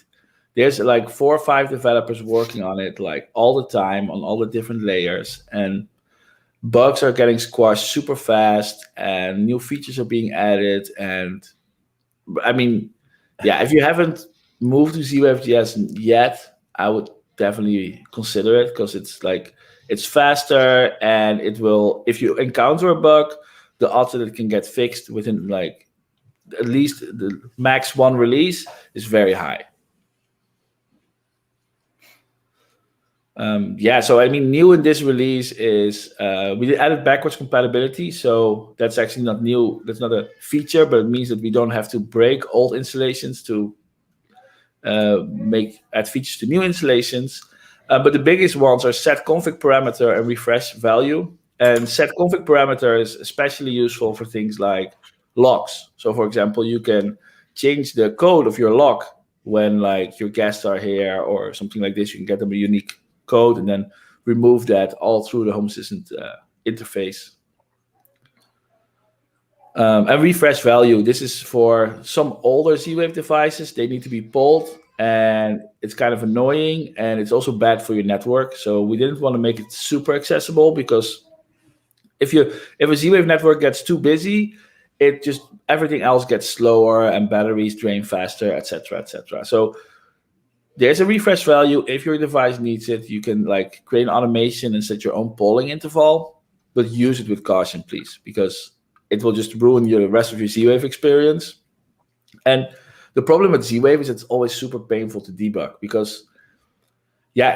There's like 4 or 5 developers working on it like all the time on all the different layers, and bugs are getting squashed super fast and new features are being added. And I mean, yeah, if you haven't moved to ZWave.js yet, I would definitely consider it because it's faster, and it will, if you encounter a bug, the odds that it can get fixed within like at least the max 1 release is very high. So I mean, new in this release is we added backwards compatibility. So that's actually not new. That's not a feature, but it means that we don't have to break old installations to add features to new installations. But the biggest ones are set config parameter and refresh value. And set config parameter is especially useful for things like locks. So for example, you can change the code of your lock when like your guests are here or something like this. You can get them a unique code and then remove that all through the Home Assistant interface. And refresh value. This is for some older ZWave devices. They need to be pulled, and it's kind of annoying, and it's also bad for your network. So we didn't want to make it super accessible, because if a ZWave network gets too busy, everything else gets slower and batteries drain faster, etc., etc. So there's a refresh value. If your device needs it, you can like create an automation and set your own polling interval, but use it with caution, please, because it will just ruin the rest of your ZWave experience. And the problem with ZWave is it's always super painful to debug, because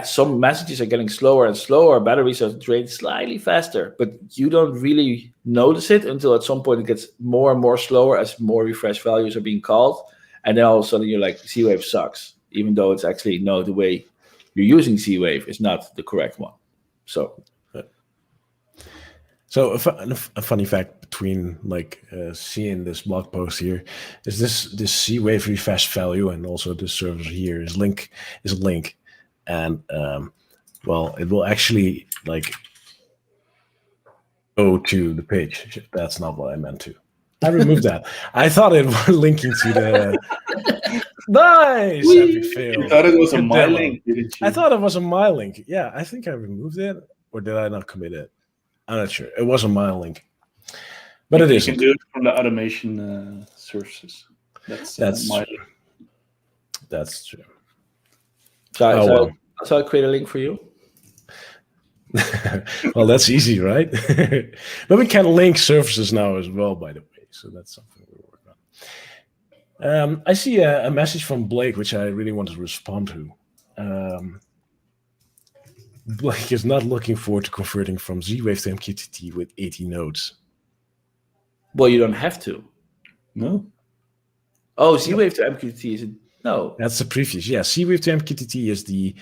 some messages are getting slower and slower, batteries are drained slightly faster, but you don't really notice it until at some point it gets more and more slower as more refresh values are being called. And then all of a sudden you're like, ZWave sucks, even though it's actually, no, the way you're using ZWave is not the correct one. So a funny fact between seeing this blog post here is this ZWave refresh value and also this service here is a link, and it will actually go to the page. That's not what I meant to. I removed that. I thought it was linking to the nice epic fail. You thought it was a my link, didn't you? I thought it was a my link. Yeah, I think I removed it, or did I not commit it? I'm not sure. It was a my link, but it is. You can do it from the automation sources. That's my link. That's true. So I create a link for you. Well, that's easy, right? But we can link services now as well, by the way. So that's something we're working on. I see a message from Blake, which I really want to respond to. Blake is not looking forward to converting from ZWave to MQTT with 80 nodes. Well, you don't have to. No. Oh, ZWave to MQTT is no. That's the previous. Yeah, ZWave to MQTT is the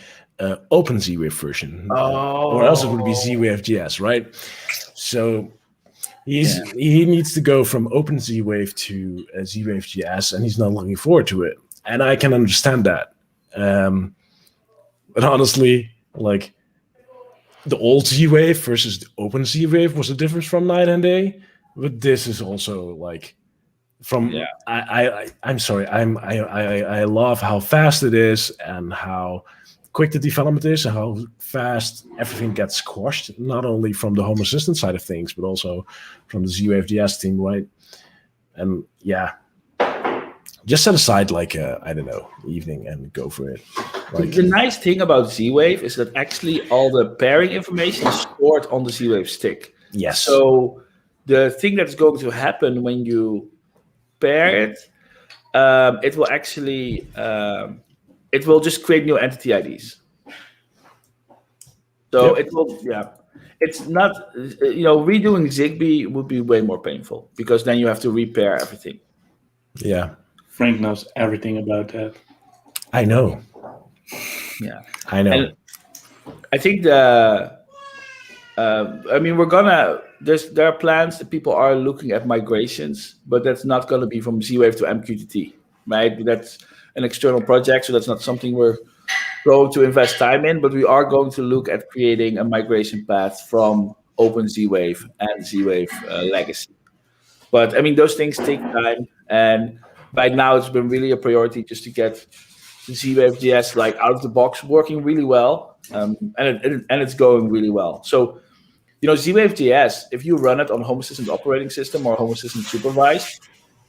open ZWave version. Oh. Or else it would be ZWave JS, right? So he needs to go from open ZWave to ZWave JS, and he's not looking forward to it. And I can understand that. But honestly, like the old ZWave versus the open ZWave was the difference from night and day. But this is also like from I'm sorry. I love how fast it is and how quick the development is and how fast everything gets squashed, not only from the Home Assistant side of things, but also from the ZWave JS team, right? And yeah, just set aside like I don't know, evening and go for it. Like, the nice thing about ZWave is that actually all the pairing information is stored on the ZWave stick. yes. So the thing that's going to happen when you pair it, it will actually it will just create new entity IDs. So it will, it's not, redoing Zigbee would be way more painful because then you have to repair everything. Yeah. Frank knows everything about that. I know. Yeah. I know. And I think there are plans that people are looking at migrations, but that's not going to be from ZWave to MQTT, right? That's an external project, so that's not something we're going to invest time in, but we are going to look at creating a migration path from Open ZWave and ZWave Legacy. But I mean, those things take time, and right now it's been really a priority just to get ZWave JS like out of the box working really well, and it's going really well. So, ZWave JS, if you run it on Home Assistant operating system or Home Assistant supervised,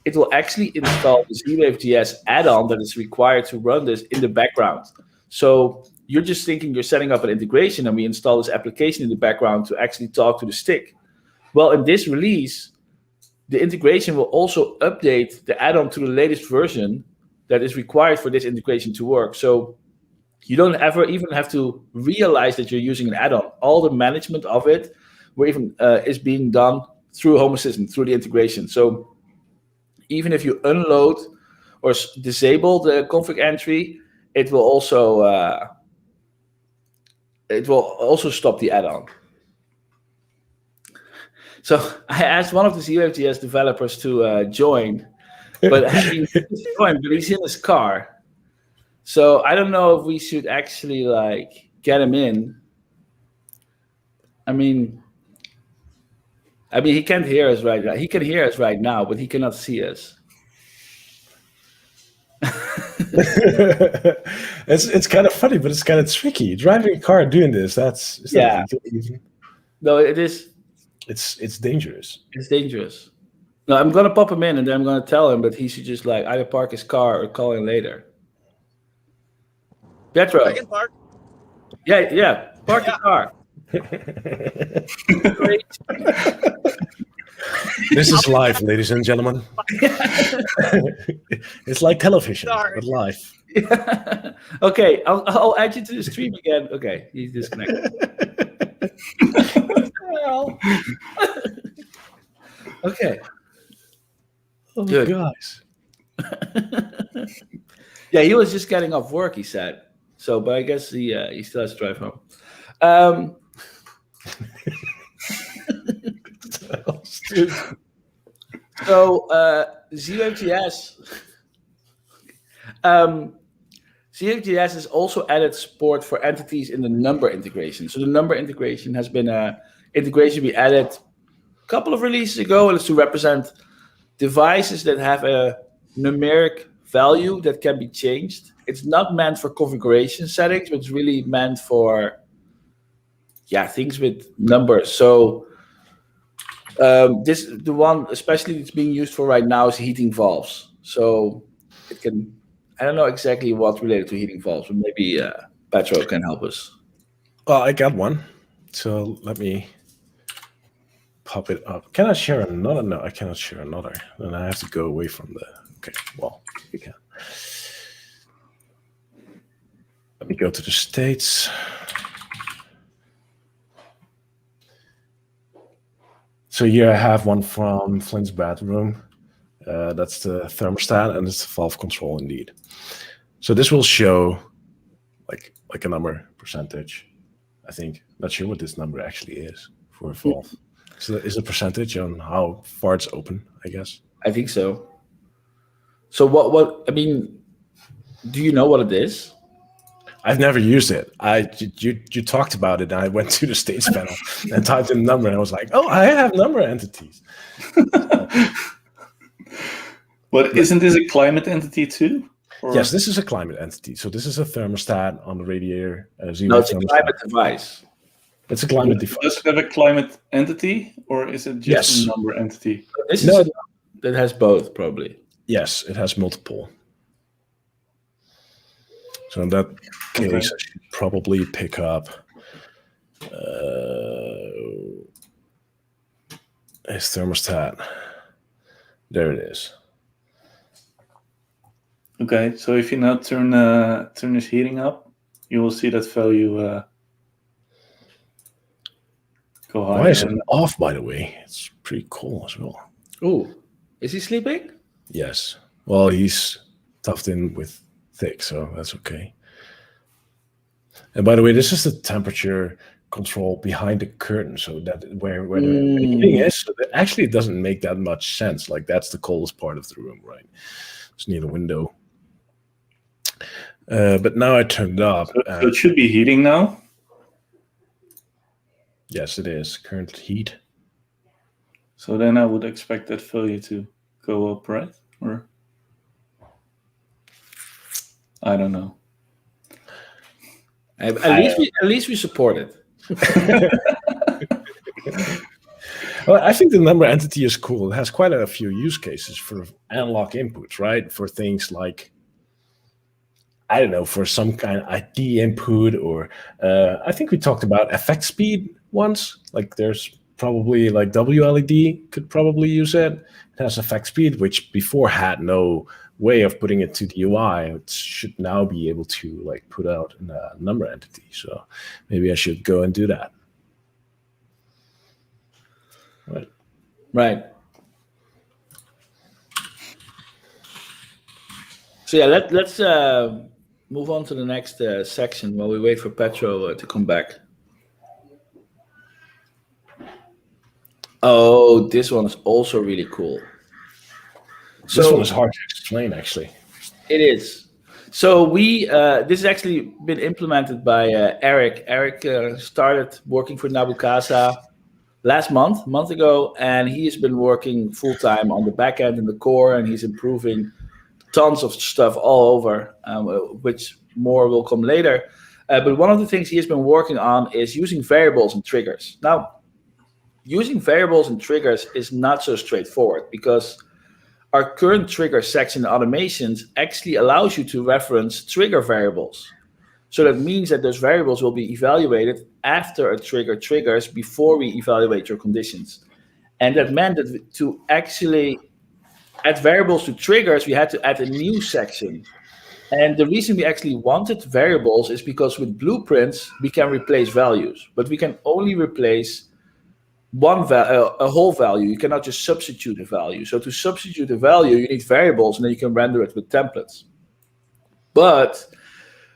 it will actually install the ZWave JS add-on that is required to run this in the background. So you're just thinking you're setting up an integration and we install this application in the background to actually talk to the stick. Well, in this release, the integration will also update the add-on to the latest version that is required for this integration to work. So you don't ever even have to realize that you're using an add-on. All the management of it is being done through Home Assistant, through the integration. So even if you unload or disable the config entry, it will also stop the add-on. So I asked one of the ZWave JS developers to join, but he's in his car. So I don't know if we should actually get him in. I mean, he can't hear us right now. He can hear us right now, but he cannot see us. It's kind of funny, but it's kind of tricky. Driving a car doing this, No, it is. It's dangerous. It's dangerous. No, I'm gonna pop him in, and then I'm gonna tell him that he should just either park his car or call in later. Pietro. I can park. Yeah. Park the car. Great. This is live, ladies and gentlemen. It's like television, but live. Okay, I'll add you to the stream again. Okay, he's disconnected. Okay. Oh, good. Guys. Yeah, he was just getting off work, he said. So, but I guess he still has to drive home. So ZWave JS has also added support for entities in the number integration. So the number integration has been an integration we added a couple of releases ago, and it's to represent devices that have a numeric value that can be changed. It's not meant for configuration settings, but it's really meant for things with numbers. So the one especially that's being used for right now is heating valves. So it can I don't know exactly what related to heating valves, but maybe Petro can help us. Well, I got one. So let me pop it up. Can I share another? No, I cannot share another. Then I have to go away from the. Okay, well, we can. Let me go to the states. So here I have one from Flint's bathroom. That's the thermostat, and it's the valve control indeed. So this will show like a number percentage. I think, not sure what this number actually is for a valve. So is a percentage on how far it's open, I guess. I think so. So what I mean, do you know what it is? I've never used it. You talked about it, and I went to the states panel and typed in the number, and I was like, oh, I have number entities. But isn't this a climate entity too? Or? Yes, this is a climate entity. So this is a thermostat on the radiator. No, it's a climate device. It's a climate device. Does it have a climate entity, or is it just a number entity? That has both, probably. Yes, it has multiple. So in that case, I should probably pick up his thermostat. There it is. Okay, so if you now turn this heating up, you will see that value go higher. Why is it off, by the way? It's pretty cool as well. Oh, is he sleeping? Yes. Well, he's tucked in with thick, so that's okay. And by the way, this is the temperature control behind the curtain, so that where the heating is. So that actually, it doesn't make that much sense. Like that's the coldest part of the room, right? It's near the window. But now I turned it up. So it should be heating now. Yes, it is current heat. So then I would expect that value to go up, right? Or I don't know. At least we support it. Well, I think the number entity is cool. It has quite a few use cases for analog inputs, right? For things like, I don't know, for some kind of ID input, or I think we talked about effect speed once. Like there's probably like WLED could probably use it. It has effect speed, which before had no way of putting it to the UI. It should now be able to like put out a number entity. So maybe I should go and do that. Right. So yeah, let's move on to the next section while we wait for Petro to come back. Oh, this one is also really cool. This one is hard to explain, actually. It is. So we this has actually been implemented by Eric. Eric started working for Nabukasa last month ago, and he's been working full time on the back end and the core, and he's improving tons of stuff all over, which more will come later. But one of the things he has been working on is using variables and triggers. Now, using variables and triggers is not so straightforward because our current trigger section automations actually allows you to reference trigger variables. So that means that those variables will be evaluated after a trigger triggers before we evaluate your conditions. And that meant that to actually add variables to triggers, we had to add a new section. And the reason we actually wanted variables is because with blueprints, we can replace values, but we can only replace a whole value. You cannot just substitute a value. So to substitute a value, you need variables, and then you can render it with templates. But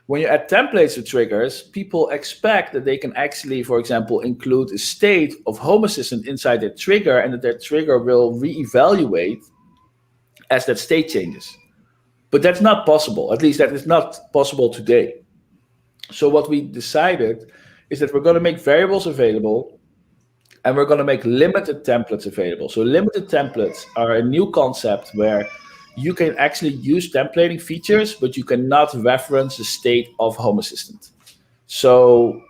when you add templates to triggers, people expect that they can actually, for example, include a state of Home Assistant inside their trigger, and that their trigger will reevaluate as that state changes. But that's not possible. At least that is not possible today. So what we decided is that we're going to make variables available, and we're going to make limited templates available. So limited templates are a new concept where you can actually use templating features, but you cannot reference the state of Home Assistant. So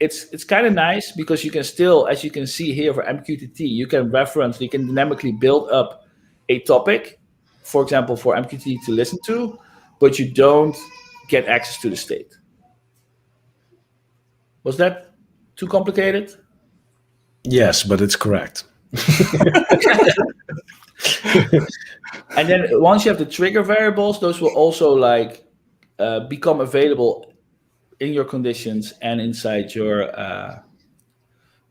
it's kind of nice because you can still, as you can see here for MQTT, you can dynamically build up a topic, for example, for MQTT to listen to, but you don't get access to the state. Was that too complicated? Yes, but it's correct. And then once you have the trigger variables, those will also like become available in your conditions and inside your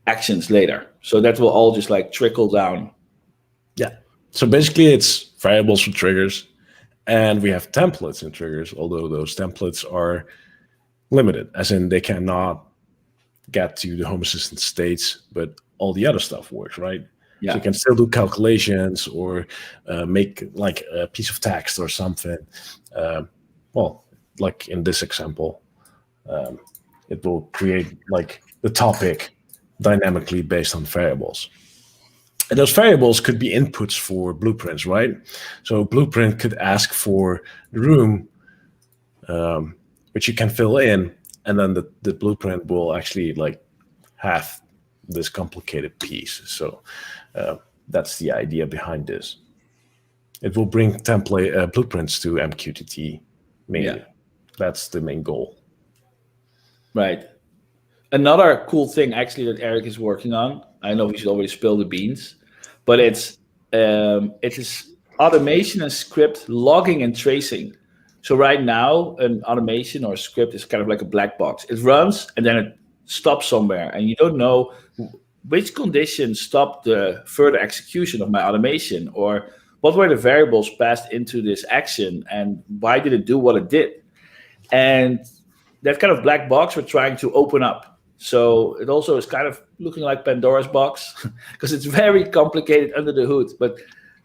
actions later. So that will all just like trickle down. Yeah. So basically it's variables for triggers, and we have templates in triggers, although those templates are limited, as in they cannot get to the Home Assistant states, but all the other stuff works, right? Yeah. So you can still do calculations or make like a piece of text or something. Well, like in this example, it will create like the topic dynamically based on variables. And those variables could be inputs for blueprints, right? So blueprint could ask for the room, which you can fill in, and then the blueprint will actually like have this complicated piece. So that's the idea behind this. It will bring template blueprints to MQTT mainly. Yeah. That's the main goal. Right. Another cool thing actually that Eric is working on, I know we should already spill the beans, but it is automation and script logging and tracing. So right now, an automation or a script is kind of like a black box. It runs and then it stops somewhere, and you don't know which conditions stopped the further execution of my automation, or what were the variables passed into this action, and why did it do what it did. And that kind of black box we're trying to open up. So it also is kind of looking like Pandora's box because it's very complicated under the hood. But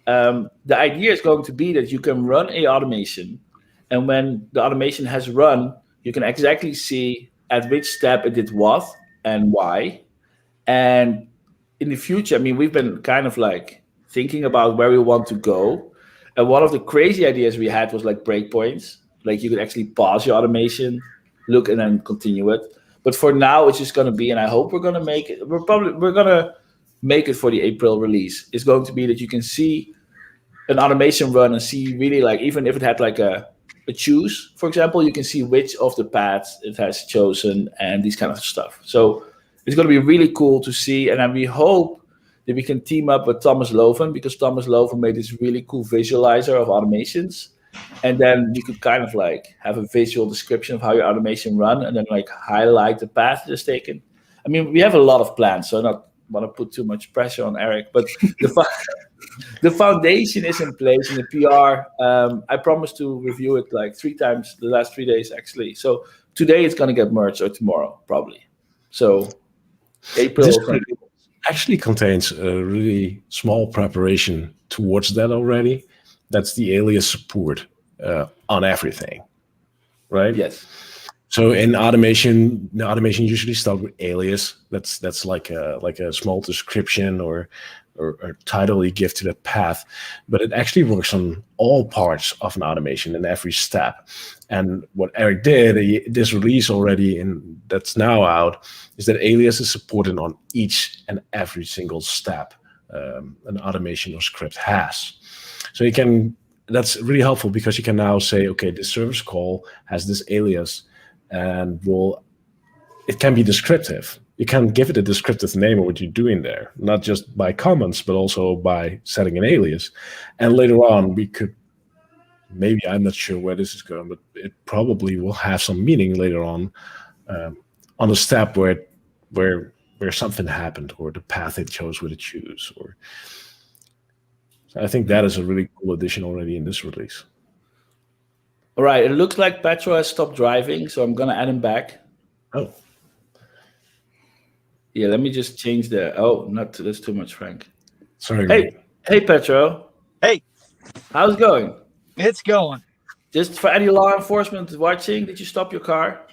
the idea is going to be that you can run a automation, and when the automation has run, you can exactly see at which step it did what and why. And in the future, I mean, we've been kind of like thinking about where we want to go. And one of the crazy ideas we had was like breakpoints. Like you could actually pause your automation, look, and then continue it. But for now, it's just going to be, and I hope we're going to make it, we're going to make it for the April release. It's going to be that you can see an automation run and see really like, even if it had like a choose, for example, you can see which of the paths it has chosen and these kind of stuff. So it's going to be really cool to see. And then we hope that we can team up with Thomas Loven, because Thomas Loven made this really cool visualizer of automations. And then you could kind of like have a visual description of how your automation run, and then like highlight the path it is taken. I mean, we have a lot of plans, so I don't want to put too much pressure on Eric, but the foundation is in place, and the PR, I promised to review it like 3 times the last 3 days actually. So today it's going to get merged, or tomorrow probably. So April actually contains a really small preparation towards that already. That's the alias support on everything, right? Yes. So in automation, the automation usually starts with alias. That's like a small description or title you give to the path, but it actually works on all parts of an automation in every step. And what Eric did, this release already, and that's now out, is that alias is supported on each and every single step an automation or script has. So you can, that's really helpful because you can now say, okay, this service call has this alias, and it can be descriptive. You can give it a descriptive name of what you're doing there, not just by comments, but also by setting an alias. And later on, we could, maybe, I'm not sure where this is going, but it probably will have some meaning later on a step where something happened, or the path it chose with a choose. Or so I think that is a really cool addition already in this release. All right, it looks like Petro has stopped driving, so I'm going to add him back. Oh. Yeah, let me just change the, that's too much, Frank. Sorry. Hey, Petro. Hey. How's it going? It's going. Just for any law enforcement watching, did you stop your car?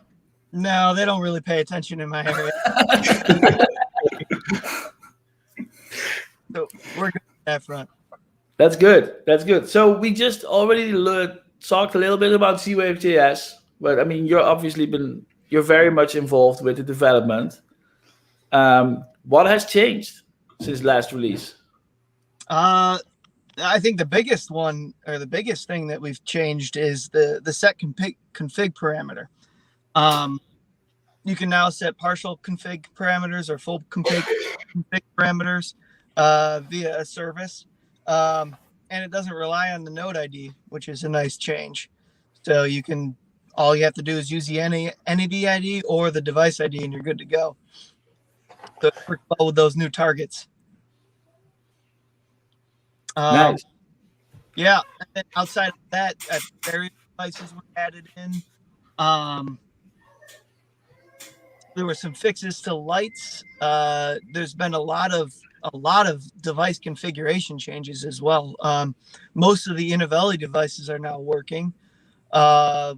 No, they don't really pay attention in my area. So we're good on that front. That's good. That's good. So we just already talked a little bit about ZWave JS, but I mean, you're very much involved with the development. What has changed since last release? I think the biggest one, or the biggest thing that we've changed, is the set config parameter. You can now set partial config parameters or full config parameters via a service, and it doesn't rely on the node ID, which is a nice change. So all you have to do is use the NAD ID or the device ID, and you're good to go. So it works well with those new targets. Nice. Yeah, and then outside of that, various devices were added in. There were some fixes to lights. There's been a lot of device configuration changes as well. Most of the Innovelli devices are now working. I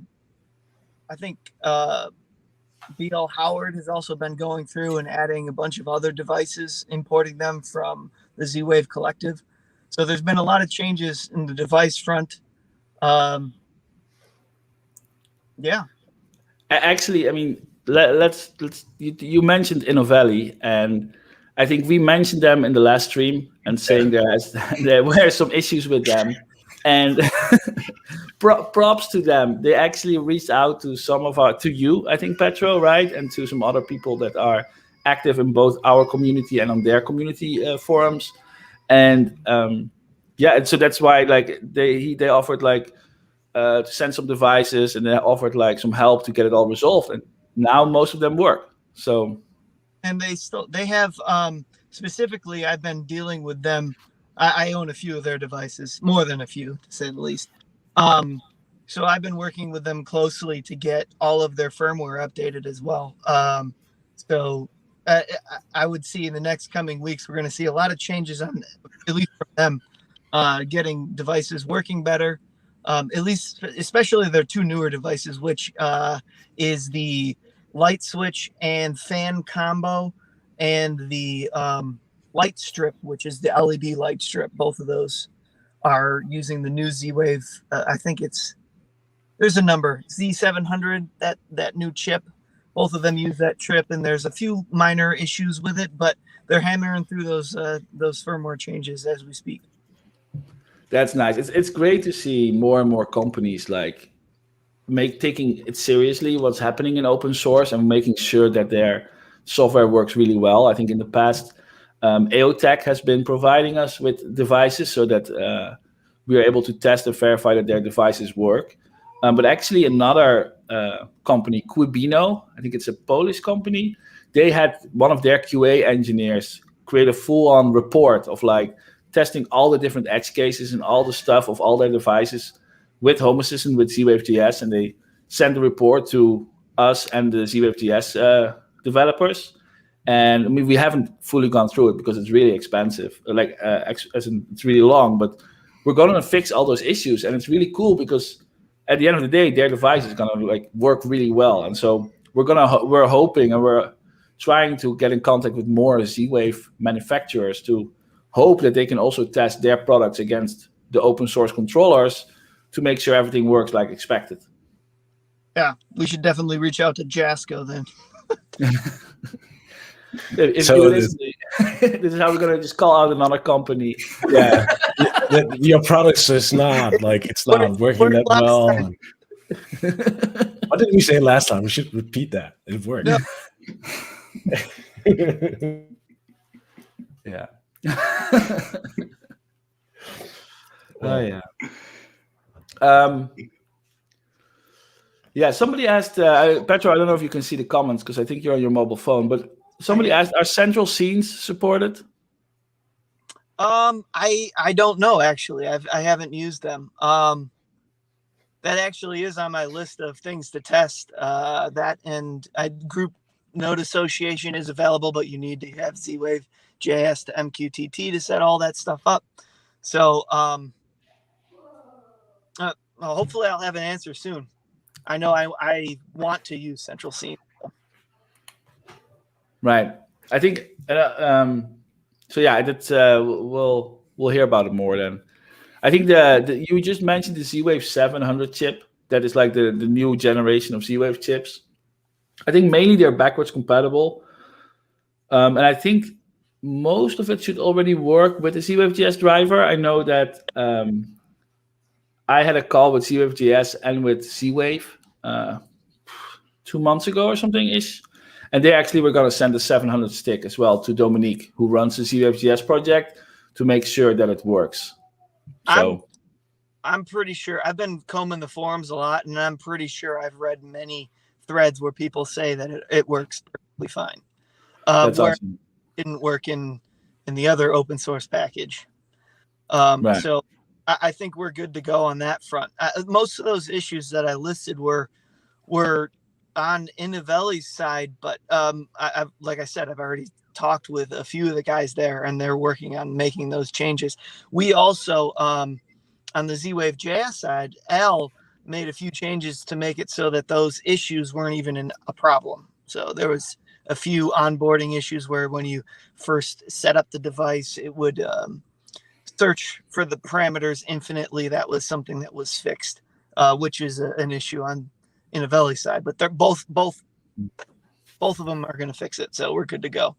think BL Howard has also been going through and adding a bunch of other devices, importing them from the ZWave collective. So there's been a lot of changes in the device front. Yeah. Actually, I mean, let's you mentioned Innovelli, and I think we mentioned them in the last stream and saying there were some issues with them. And props to them. They actually reached out to to you, I think, Petro, right? And to some other people that are active in both our community and on their community forums. And and so that's why like they offered like to send some devices, and they offered like some help to get it all resolved. And now most of them work. So, and they have specifically, I've been dealing with them. I own a few of their devices, more than a few, to say the least. So I've been working with them closely to get all of their firmware updated as well. So I would see in the next coming weeks, we're going to see a lot of changes on, at least from them, getting devices working better. At least, especially their two newer devices, which is the light switch and fan combo, and the light strip, which is the LED light strip. Both of those are using the new ZWave. I think there's a number, Z700, that new chip. Both of them use that chip, and there's a few minor issues with it, but they're hammering through those firmware changes as we speak. That's nice. It's great to see more and more companies like taking it seriously what's happening in open source and making sure that their software works really well. I think in the past, AOTech has been providing us with devices so that we are able to test and verify that their devices work. But actually another company, Quibino, I think it's a Polish company, they had one of their QA engineers create a full-on report of like testing all the different edge cases and all the stuff of all their devices with Home Assistant, with ZWave.js, and they sent the report to us and the ZWave.js developers. And I mean, we haven't fully gone through it because it's really expensive, like it's really long, but we're going to fix all those issues. And it's really cool because at the end of the day, their device is going to like work really well. And so we're hoping, and we're trying to get in contact with more ZWave manufacturers to hope that they can also test their products against the open source controllers to make sure everything works like expected. Yeah, we should definitely reach out to Jasco then. If So you listen, this is how we're gonna just call out another company. Yeah, your products is not like it's not working that well. What did we say last time? We should repeat that. It worked. No. Yeah. Oh yeah. Yeah. Somebody asked Petro. I don't know if you can see the comments because I think you're on your mobile phone. But somebody asked, "Are central scenes supported?" I don't know actually. I haven't used them. That actually is on my list of things to test. That and group node association is available, but you need to have ZWave JS to MQTT to set all that stuff up. So hopefully I'll have an answer soon. I know I want to use central scene. Right. I think so. Yeah, that's we'll hear about it more then. I think you just mentioned the ZWave 700 chip. That is like the new generation of ZWave chips. I think mainly they're backwards compatible, and I think most of it should already work with the ZWave.js driver. I know that I had a call with ZWave.js and with ZWave 2 months ago or something ish. And they actually were going to send a 700 stick as well to Dominique, who runs the ZWave.js project, to make sure that it works. So I'm pretty sure I've been combing the forums a lot, and I'm pretty sure I've read many threads where people say that it works perfectly fine. that's Where awesome. it didn't work in the other open source package. Right. So I think we're good to go on that front. Most of those issues that I listed were on Innovelli's side, but like I said, I've already talked with a few of the guys there, and they're working on making those changes. We also, on the ZWave.js side, Al made a few changes to make it so that those issues weren't even a problem. So there was a few onboarding issues where when you first set up the device, it would search for the parameters infinitely. That was something that was fixed, which is an issue on Innovelli's side. But they're both of them are going to fix it, so we're good to go.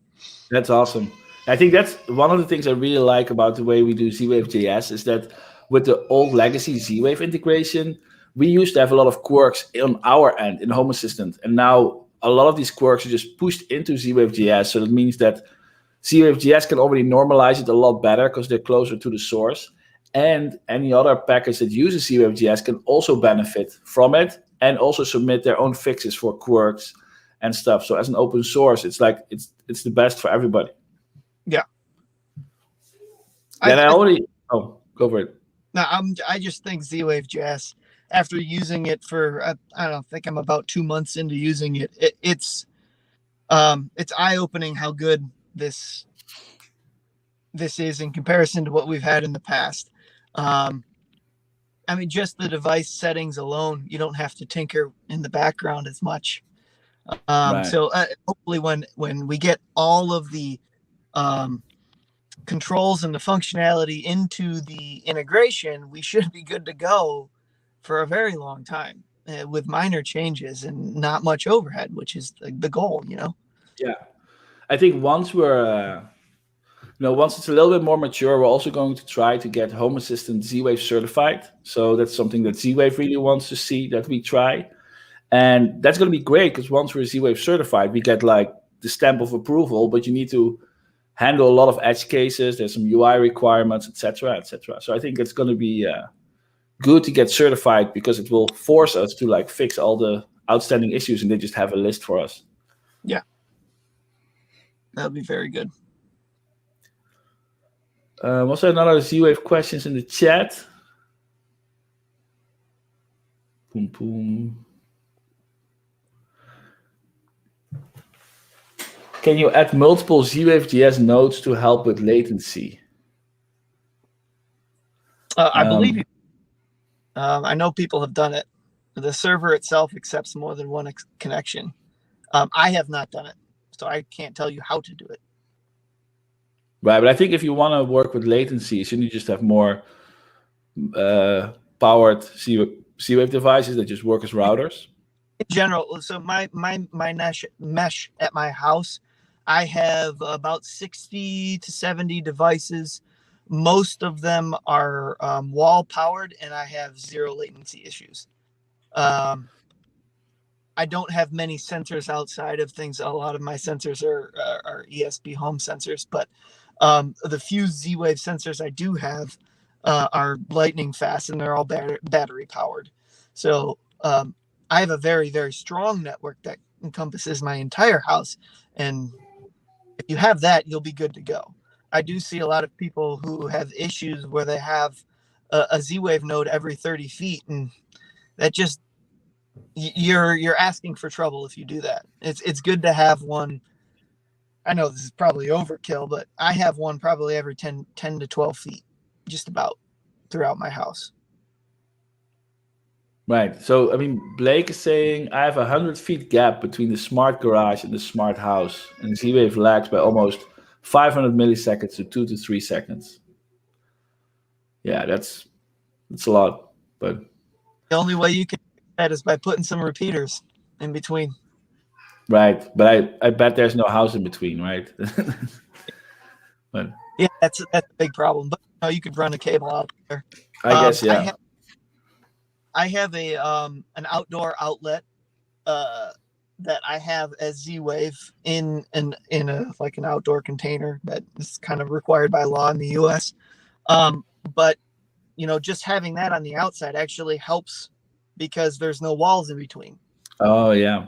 That's awesome. I think that's one of the things I really like about the way we do ZWave.js is that with the old legacy ZWave integration, we used to have a lot of quirks on our end in Home Assistant. And now a lot of these quirks are just pushed into ZWave.js. So that means that ZWave.js can already normalize it a lot better because they're closer to the source. And any other package that uses ZWave.js can also benefit from it and also submit their own fixes for quirks and stuff. So as an open source, it's like it's the best for everybody. Yeah. And go for it. No, I just think ZWave.js, after using it for I don't think I'm about 2 months into using it, it's eye-opening how good this is in comparison to what we've had in the past. I mean, just the device settings alone, you don't have to tinker in the background as much. Right. So hopefully when we get all of the controls and the functionality into the integration, we should be good to go for a very long time with minor changes and not much overhead, which is the goal, Yeah. I think once once it's a little bit more mature, we're also going to try to get Home Assistant ZWave certified. So that's something that ZWave really wants to see that we try. And that's going to be great because once we're ZWave certified, we get like the stamp of approval, but you need to handle a lot of edge cases. There's some UI requirements, etc., etc. So I think it's going to be good to get certified because it will force us to like fix all the outstanding issues and they just have a list for us. Yeah. That'll be very good. Was there another ZWave questions in the chat? Boom, boom. Can you add multiple ZWave.js nodes to help with latency? I believe you. I know people have done it. The server itself accepts more than one connection. I have not done it, so I can't tell you how to do it. Right, but I think if you want to work with latency, shouldn't you just have more powered ZWave devices that just work as routers? In general, so my mesh at my house, I have about 60 to 70 devices. Most of them are wall powered, and I have zero latency issues. I don't have many sensors outside of things. A lot of my sensors are ESP home sensors, but the few ZWave sensors I do have are lightning fast, and they're all battery powered. So I have a very, very strong network that encompasses my entire house. And if you have that, you'll be good to go. I do see a lot of people who have issues where they have a ZWave node every 30 feet. And that just, you're asking for trouble if you do that. It's good to have one. I know this is probably overkill, but I have one probably every 10 to 12 feet, just about throughout my house. Right. So, I mean, Blake is saying, I have 100 feet gap between the smart garage and the smart house. And ZWave lags by almost 500 milliseconds to 2 to 3 seconds. Yeah, that's a lot. But the only way you can do that is by putting some repeaters in between. Right. But I bet there's no house in between, right? But Yeah, that's a big problem. But you could run a cable out there. I guess, yeah. I have a an outdoor outlet that I have as ZWave in a like an outdoor container that is kind of required by law in the U.S. But just having that on the outside actually helps because there's no walls in between. Oh, yeah.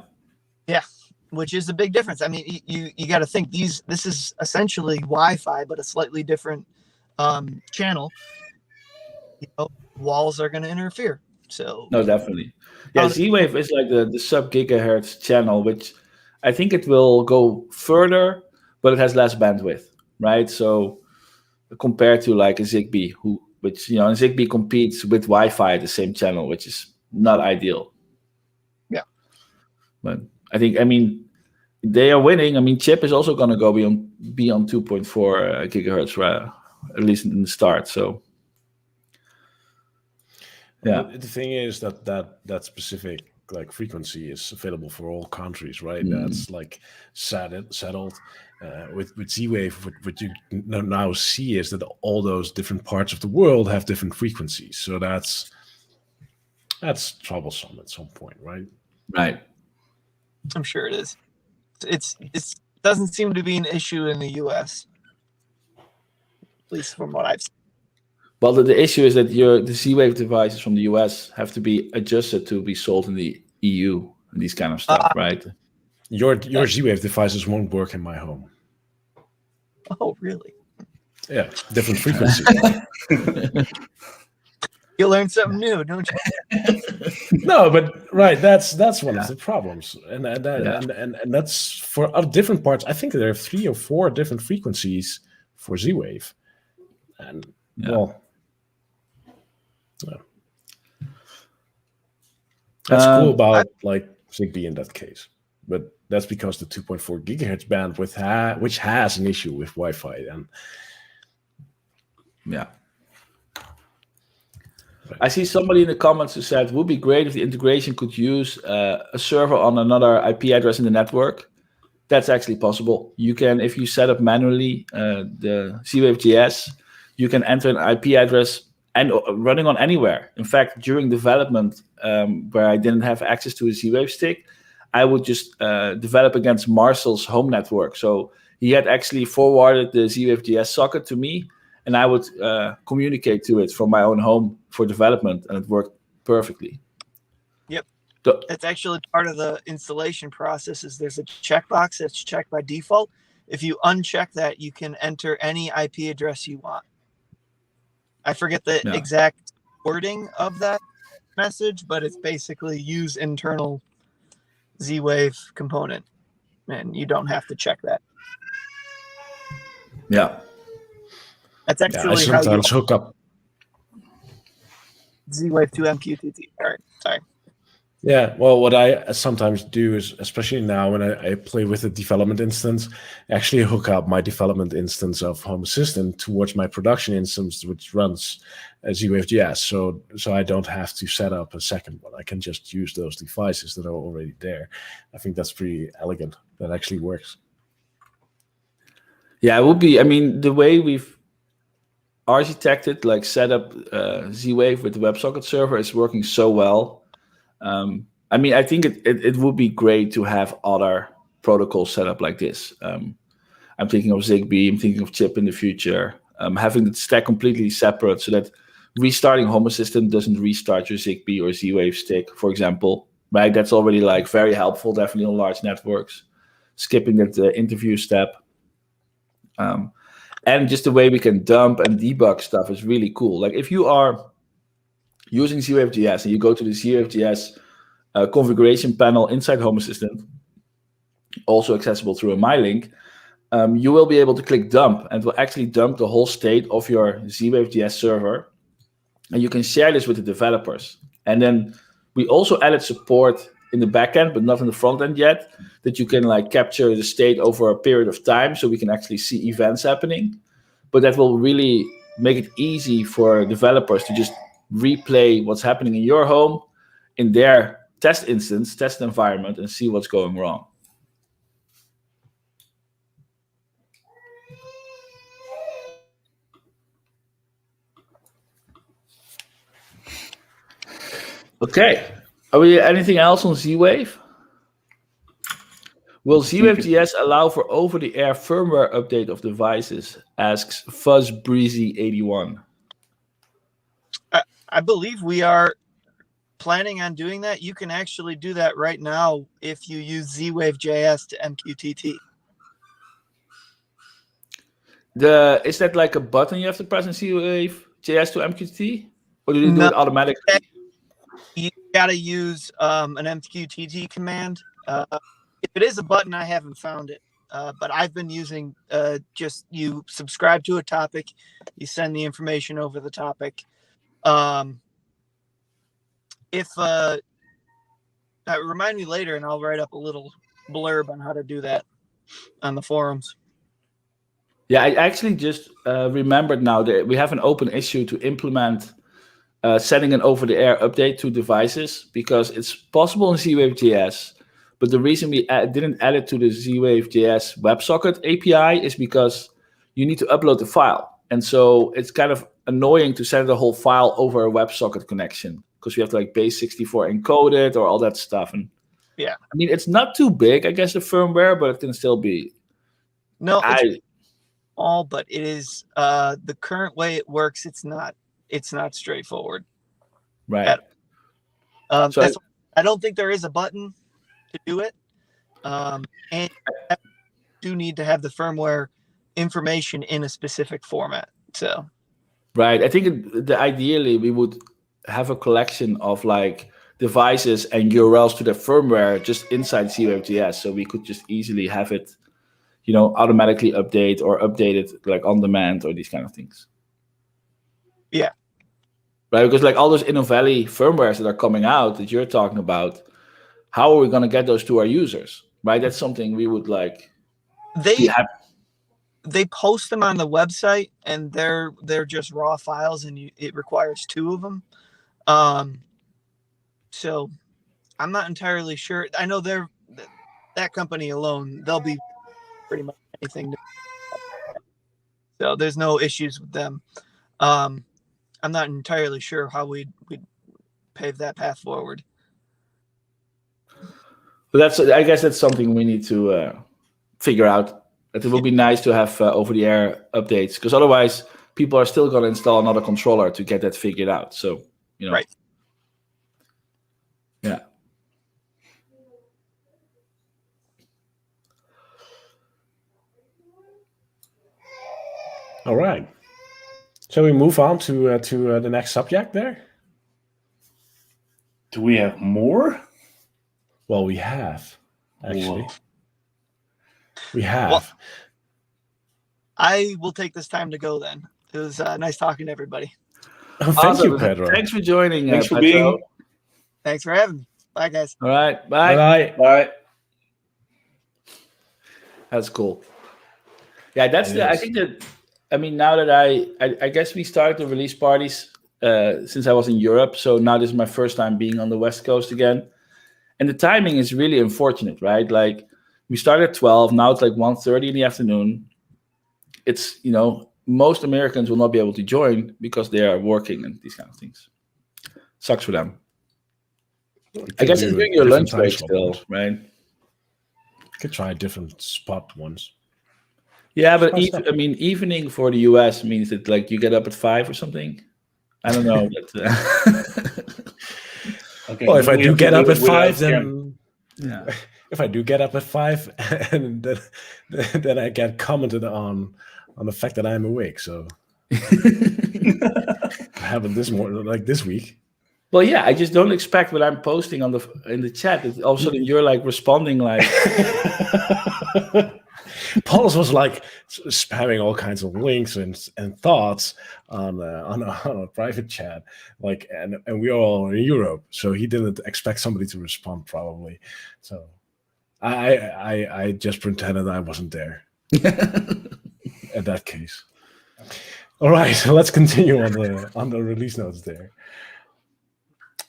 Yeah, which is a big difference. I mean, you got to think this is essentially Wi-Fi, but a slightly different channel. Walls are going to interfere. So No, definitely. Yeah, ZWave is like the sub gigahertz channel, which I think it will go further, but it has less bandwidth, right? So compared to like a Zigbee, which Zigbee competes with Wi-Fi at the same channel, which is not ideal. Yeah. But I mean, they are winning. I mean, Chip is also going to go be on 2.4 gigahertz, right? At least in the start. So. Yeah. But the thing is that specific like frequency is available for all countries, right? That's like settled. With Z-Wave, what you now see is that all those different parts of the world have different frequencies. So that's troublesome at some point, right? Right. I'm sure it is. It doesn't seem to be an issue in the U.S. At least from what I've seen. Well, the issue is that the Z-Wave devices from the US have to be adjusted to be sold in the EU and these kind of stuff, right? Your Z-Wave devices won't work in my home. Oh, really? Yeah, different frequency. You learn something new, don't you? No, but right, that's one of the problems, and that's for different parts. I think there are 3 or 4 different frequencies for Z-Wave, and well. That's cool about like Zigbee in that case, but that's because the 2.4 gigahertz bandwidth which has an issue with Wi-Fi. Then, yeah. I see somebody in the comments who said, "Would be great if the integration could use a server on another IP address in the network." That's actually possible. You can, if you set up manually the ZWave JS, you can enter an IP address and running on anywhere. In fact, during development, where I didn't have access to a Z-Wave stick, I would just develop against Marcel's home network. So he had actually forwarded the Z-Wave JS socket to me, and I would communicate to it from my own home for development, and it worked perfectly. Yep. That's actually part of the installation process. Is there's a checkbox that's checked by default. If you uncheck that, you can enter any IP address you want. I forget the exact wording of that message, but it's basically use internal Z-Wave component, and you don't have to check that. Yeah. That's actually I sometimes hook up Z-Wave to MQTT. All right, sorry. Yeah, well, what I sometimes do is, especially now when I play with a development instance, actually hook up my development instance of Home Assistant towards my production instance, which runs ZWave JS. So I don't have to set up a second one. I can just use those devices that are already there. I think that's pretty elegant. That actually works. Yeah, it would be. I mean, the way we've architected, like set up Z-Wave with the WebSocket server is working so well. I mean, I think it would be great to have other protocols set up like this. I'm thinking of Zigbee, I'm thinking of Chip in the future. Having the stack completely separate so that restarting Home Assistant doesn't restart your Zigbee or Z-Wave stick, for example. Right? That's already like very helpful, definitely on large networks. Skipping that interview step. And just the way we can dump and debug stuff is really cool. Like if you are using ZWave JS and you go to the ZWave JS configuration panel inside Home Assistant, also accessible through a MyLink, you will be able to click dump, and it will actually dump the whole state of your ZWave JS server. And you can share this with the developers. And then we also added support in the backend, but not in the front end yet, that you can like capture the state over a period of time so we can actually see events happening. But that will really make it easy for developers to just replay what's happening in your home in their test instance, test environment, and see what's going wrong. Okay. Are we anything else on ZWave? Will ZWave.js allow for over-the-air firmware update of devices? Asks FuzzBreezy81. I believe we are planning on doing that. You can actually do that right now if you use ZWave.js to MQTT. Is that like a button you have to press in ZWave.js to MQTT? Or do you do No. it automatically? You got to use an MQTT command. If it is a button, I haven't found it. But I've been using just you subscribe to a topic, you send the information over the topic. Remind me later, and I'll write up a little blurb on how to do that on the forums. Yeah, I actually just remembered now that we have an open issue to implement sending an over-the-air update to devices, because it's possible in ZWave.js. But the reason we didn't add it to the ZWave.js WebSocket API is because you need to upload the file. And so it's kind of annoying to send the whole file over a WebSocket connection, because we have to like base 64 encode it or all that stuff. And yeah, I mean, it's not too big, I guess, the firmware, but it can still be. No, it's all, but it is the current way it works. It's not straightforward. Right. So I don't think there is a button to do it. And you do need to have the firmware information in a specific format. So right. I think ideally we would have a collection of like devices and URLs to the firmware just inside ZWave.js, so we could just easily have it, automatically update or update it like on demand or these kind of things. Yeah. Right, because like all those InnoValley firmwares that are coming out that you're talking about, how are we going to get those to our users? Right, that's something we would like. They post them on the website, and they're just raw files, and it requires 2 of them. So I'm not entirely sure. I know that company alone, they'll be pretty much anything. So there's no issues with them. I'm not entirely sure how we'd pave that path forward. But I guess that's something we need to figure out. It would be nice to have over-the-air updates, because otherwise people are still going to install another controller to get that figured out. So, Right. Yeah. All right. Shall we move on to the next subject there? Do we have more? Well, we have, actually. Whoa. We have. Well, I will take this time to go then. It was nice talking to everybody. Oh, thank you, Pedro. Thanks for joining. Thanks for Pedro. being. Thanks for having me. Bye, guys. All right. Bye. Bye. Bye. That's cool. Yeah, I think that, I mean, now that I guess we started the release parties since I was in Europe. So now this is my first time being on the West Coast again. And the timing is really unfortunate, right? Like we started at 12, now it's like 1:30 in the afternoon. It's, most Americans will not be able to join because they are working and these kind of things. Sucks for them. I guess it's during your lunch break still, right? Could try a different spot once. Yeah, but evening for the US means that like you get up at 5 or something. I don't know. But, Okay. Well, if I do get up at 5, then Karen. yeah. if I do get up at 5, and then I get commented on the fact that I'm awake. So happened this week. Well, yeah, I just don't expect what I'm posting in the chat. That all of a sudden you're like responding like. Paulus was like spamming all kinds of links and thoughts on a private chat, like, and we're all in Europe, so he didn't expect somebody to respond probably. So I just pretended I wasn't there. In that case. All right, so let's continue on the release notes there.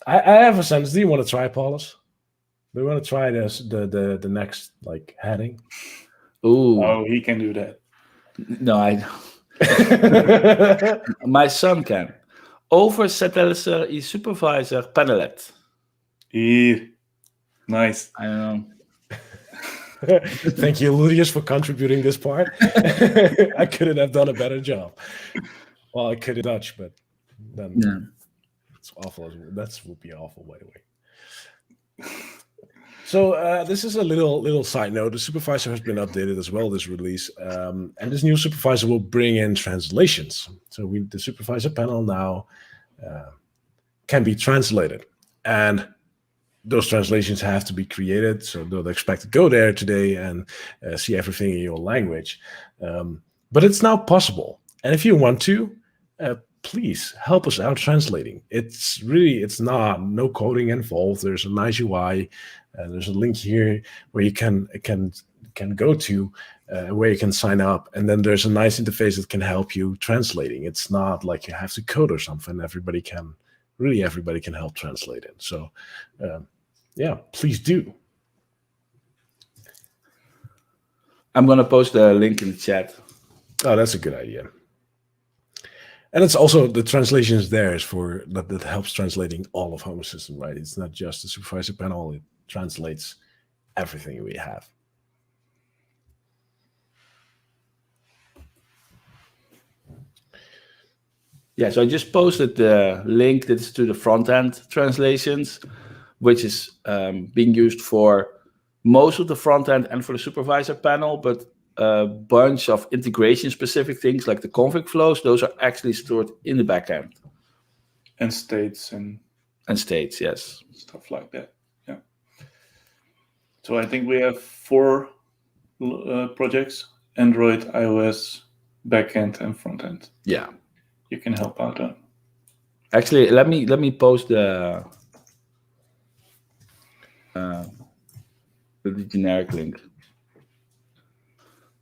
I have a sense. Do you want to try, Paulus? Do you want to try the next like heading? Ooh. Oh, he can do that. No, I don't. My son can. Overzettelser i supervisor panelet. Nice. I don't know. Thank you, Ludius, for contributing this part. I couldn't have done a better job. Well, I could in Dutch, but then Yeah. it's awful. That would be awful, by the way. So this is a little side note. The supervisor has been updated as well this release, and this new supervisor will bring in translations. So the supervisor panel now can be translated, and those translations have to be created. So don't expect to go there today and see everything in your language, but it's now possible. And if you want to, please help us out translating. It's no coding involved. There's a nice UI. There's a link here where you can go to where you can sign up, and then there's a nice interface that can help you translating. It's not like you have to code or something. Everybody can help translate it. So yeah, please do. I'm gonna post the link in the chat. Oh, that's a good idea. And it's also the translations there is for that helps translating all of Home Assistant, right? It's not just the supervisor panel, it translates everything we have. Yeah, so I just posted the link that's to the front-end translations, which is being used for most of the front-end and for the supervisor panel, but a bunch of integration-specific things like the config flows, those are actually stored in the backend. And states and states, yes. Stuff like that, yeah. So I think we have 4 projects: Android, iOS, backend, and frontend. Yeah. You can help out on. Actually, let me post the generic link.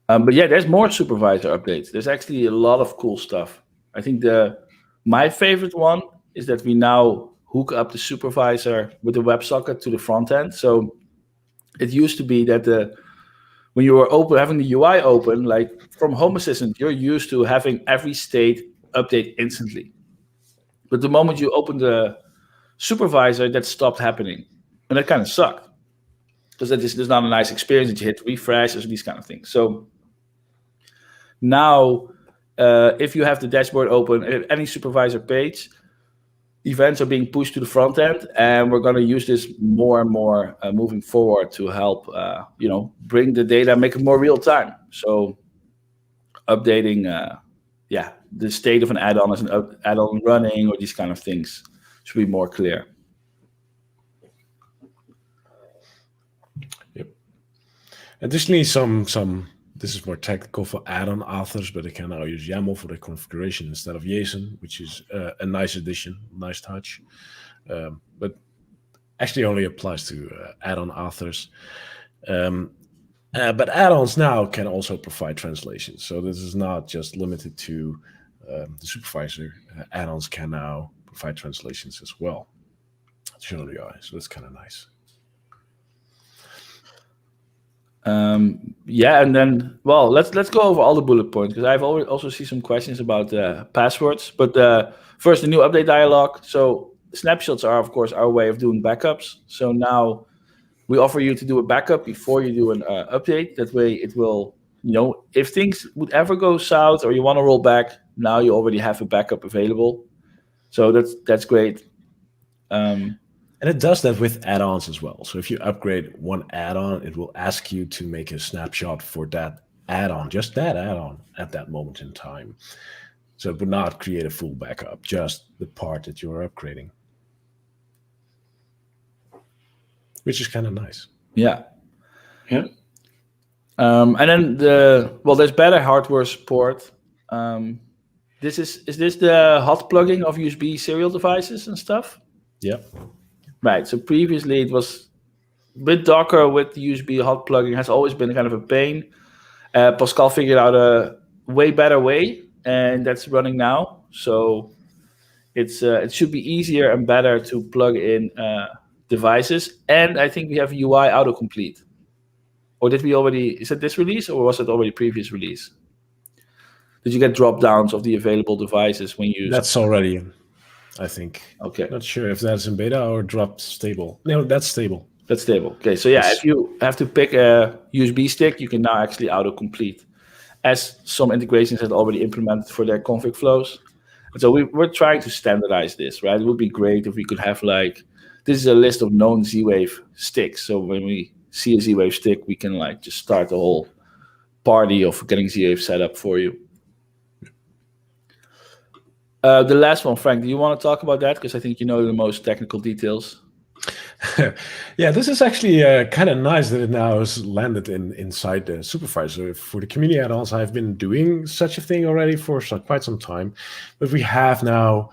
But yeah, there's more supervisor updates. There's actually a lot of cool stuff. I think my favorite one is that we now hook up the supervisor with the WebSocket to the front end. So it used to be that when you were having the UI open, like from Home Assistant, you're used to having every state update instantly. But the moment you open the supervisor, that stopped happening. And that kind of sucked. Because there's not a nice experience that you hit refresh or these kind of things. So now, if you have the dashboard open, any supervisor page, events are being pushed to the front end, and we're going to use this more and more moving forward to help, bring the data, make it more real time. So updating, the state of an add-on as an add-on running or these kind of things should be more clear. Yep. Additionally, this is more technical for add-on authors, but they can now use YAML for the configuration instead of JSON, which is a nice addition, nice touch. But actually only applies to add-on authors. But add-ons now can also provide translations. So this is not just limited to the supervisor. Add-ons can now provide translations as well. So that's kind of nice. And then, well, let's go over all the bullet points, because I've also see some questions about passwords. But first, the new update dialog. So snapshots are, of course, our way of doing backups. So now we offer you to do a backup before you do an update. That way it will, if things would ever go south or you want to roll back, now you already have a backup available. So that's great. And it does that with add-ons as well. So if you upgrade one add-on, it will ask you to make a snapshot for that add-on, just that add-on at that moment in time. So it would not create a full backup, just the part that you're upgrading. Which is kind of nice. Yeah. Yeah. And then there's better hardware support. Is this the hot plugging of USB serial devices and stuff? Yep. Right. So previously it was with Docker, with the USB hot plugging has always been kind of a pain. Pascal figured out a way better way, and that's running now. So it should be easier and better to plug in devices. And I think we have UI autocomplete. Or did we already? Is it this release, or was it already previous release? Did you get drop downs of the available devices when you? That's already I think. Okay. Not sure if that's in beta or dropped stable. No, that's stable. That's stable. Okay, so yeah, Yes. if you have to pick a USB stick, you can now actually autocomplete, as some integrations had already implemented for their config flows. And so we're trying to standardize this, right? It would be great if we could have this is a list of known ZWave sticks. So when we see a ZWave stick, we can just start the whole party of getting ZWave set up for you. The last one, Frank, do you want to talk about that? Because I think you know the most technical details. Yeah, this is actually kind of nice that it now is landed inside the supervisor. For the community add-ons, I've been doing such a thing already for quite some time, but we have now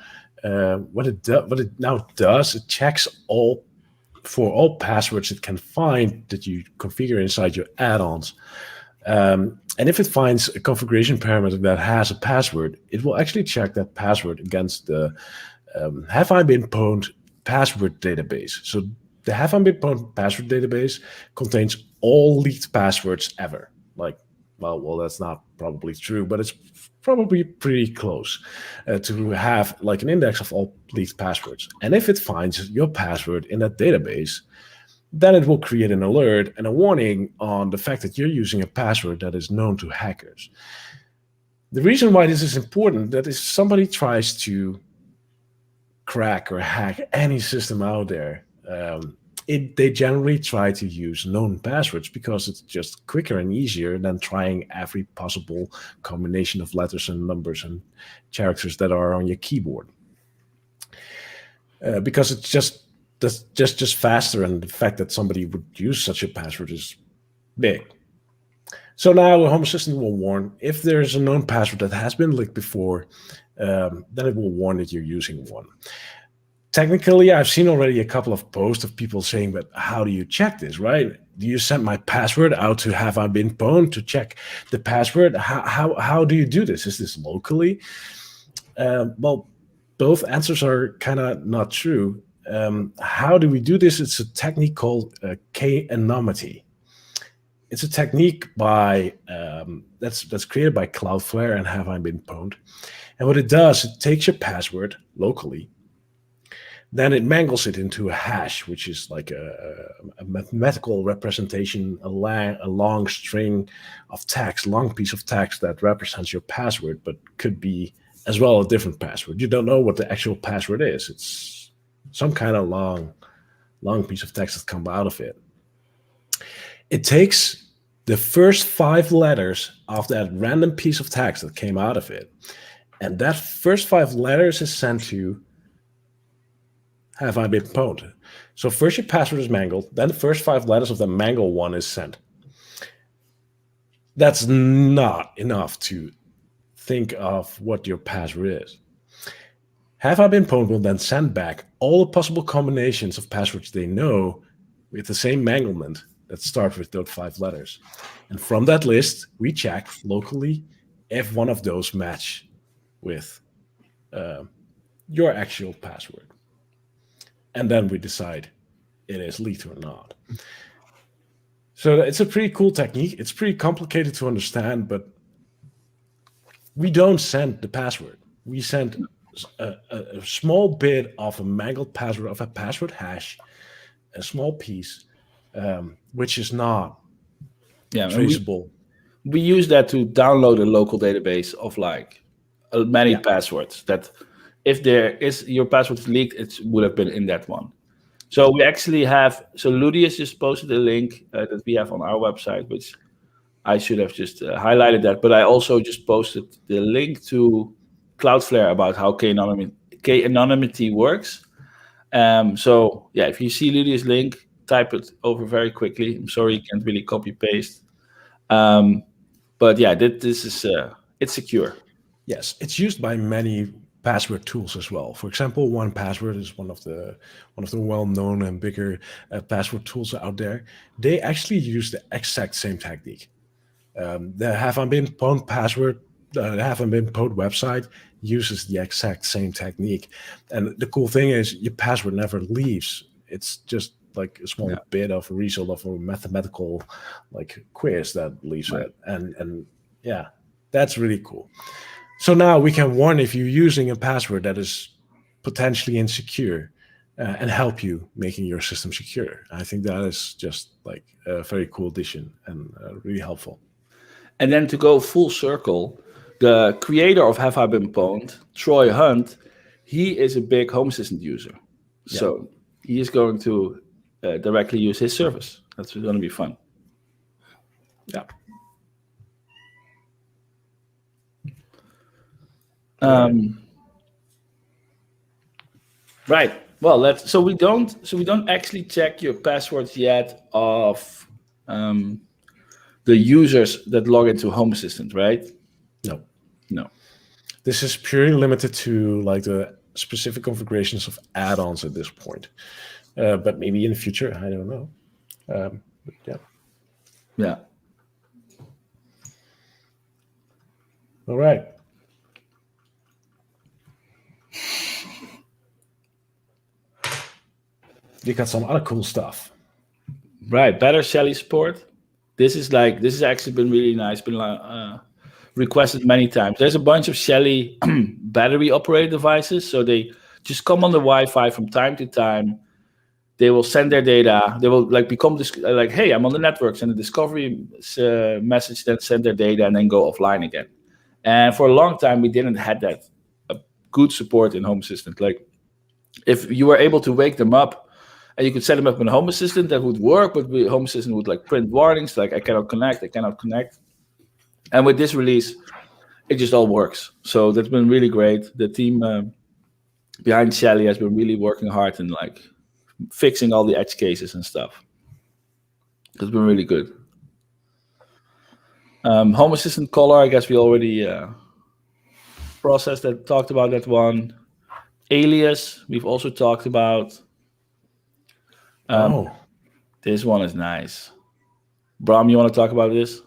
what it now does. It checks for all passwords it can find that you configure inside your add-ons. And if it finds a configuration parameter that has a password, it will actually check that password against the have I been pwned password database. So the have I been pwned password database contains all leaked passwords ever. Well, that's not probably true, but it's probably pretty close to have an index of all leaked passwords. And if it finds your password in that database, then it will create an alert and a warning on the fact that you're using a password that is known to hackers. The reason why this is important, that if somebody tries to crack or hack any system out there, they generally try to use known passwords because it's just quicker and easier than trying every possible combination of letters and numbers and characters that are on your keyboard. Because it's just faster, and the fact that somebody would use such a password is big. So now the Home Assistant will warn if there's a known password that has been leaked before, then it will warn that you're using one. Technically, I've seen already a couple of posts of people saying, but how do you check this, right? Do you send my password out to have I been pwned to check the password? How do you do this? Is this locally? Well, both answers are kind of not true. How do we do this? It's a technique called k-anonymity. It's a technique that's created by Cloudflare and Have I Been Pwned. And what it does, it takes your password locally, then it mangles it into a hash, which is like a mathematical representation, a long string of text, long piece of text that represents your password, but could be as well a different password. You don't know what the actual password is. It's some kind of long piece of text that comes out of it. It takes the first 5 letters of that random piece of text that came out of it, and that first 5 letters is sent to Have I Been Pwned. So first your password is mangled, then the first 5 letters of the mangled one is sent. That's not enough to think of what your password is. Have I Been Pwned will then send back all the possible combinations of passwords they know with the same manglement that starts with those 5 letters. And from that list, we check locally if one of those match with your actual password. And then we decide it is leaked or not. So it's a pretty cool technique. It's pretty complicated to understand, but we don't send the password. We send a small bit of a mangled password, of a password hash, a small piece, which is not traceable. We use that to download a local database of many passwords that if your password is leaked, it would have been in that one. So we actually have, Ludius just posted a link that we have on our website, which I should have just highlighted that, but I also just posted the link to Cloudflare about how k-anonymity works. So yeah, if you see Ludius' link, type it over very quickly. I'm sorry you can't really copy paste. But yeah, this is it's secure. Yes, it's used by many password tools as well. For example, 1Password is one of the well-known and bigger password tools out there. They actually use the exact same technique. The Have I Been Pwned password, the Have I Been Pwned website uses the exact same technique. And the cool thing is your password never leaves. It's just like a small bit of a result of a mathematical quiz that leaves it. And that's really cool. So now we can warn if you're using a password that is potentially insecure and help you making your system secure. I think that is just like a very cool addition and really helpful. And then to go full circle, the creator of Have I Been Pwned, Troy Hunt, he is a big Home Assistant user. Yeah. So he is going to directly use his service. That's going to be fun. Yeah. Right. Well, so we don't actually check your passwords yet of the users that log into Home Assistant, right? No. This is purely limited to like the specific configurations of add-ons at this point. But maybe in the future, I don't know. Yeah. Yeah. All right. You got some other cool stuff. Right. Better Shelly support. This has actually been really nice. Been requested many times. There's a bunch of Shelly battery operated devices. So they just come on the Wi-Fi from time to time. They will send their data. They will become like, hey, I'm on the network. Send a discovery message, then send their data, and then go offline again. And for a long time, we didn't have that good support in Home Assistant. Like, if you were able to wake them up, and you could set them up in Home Assistant, that would work. But Home Assistant would print warnings like, I cannot connect. And with this release, it just all works. So that's been really great. The team behind Shelly has been really working hard and fixing all the edge cases and stuff. It's been really good. Home Assistant Color, I guess we already talked about that one. Alias, we've also talked about. This one is nice. Bram, you want to talk about this?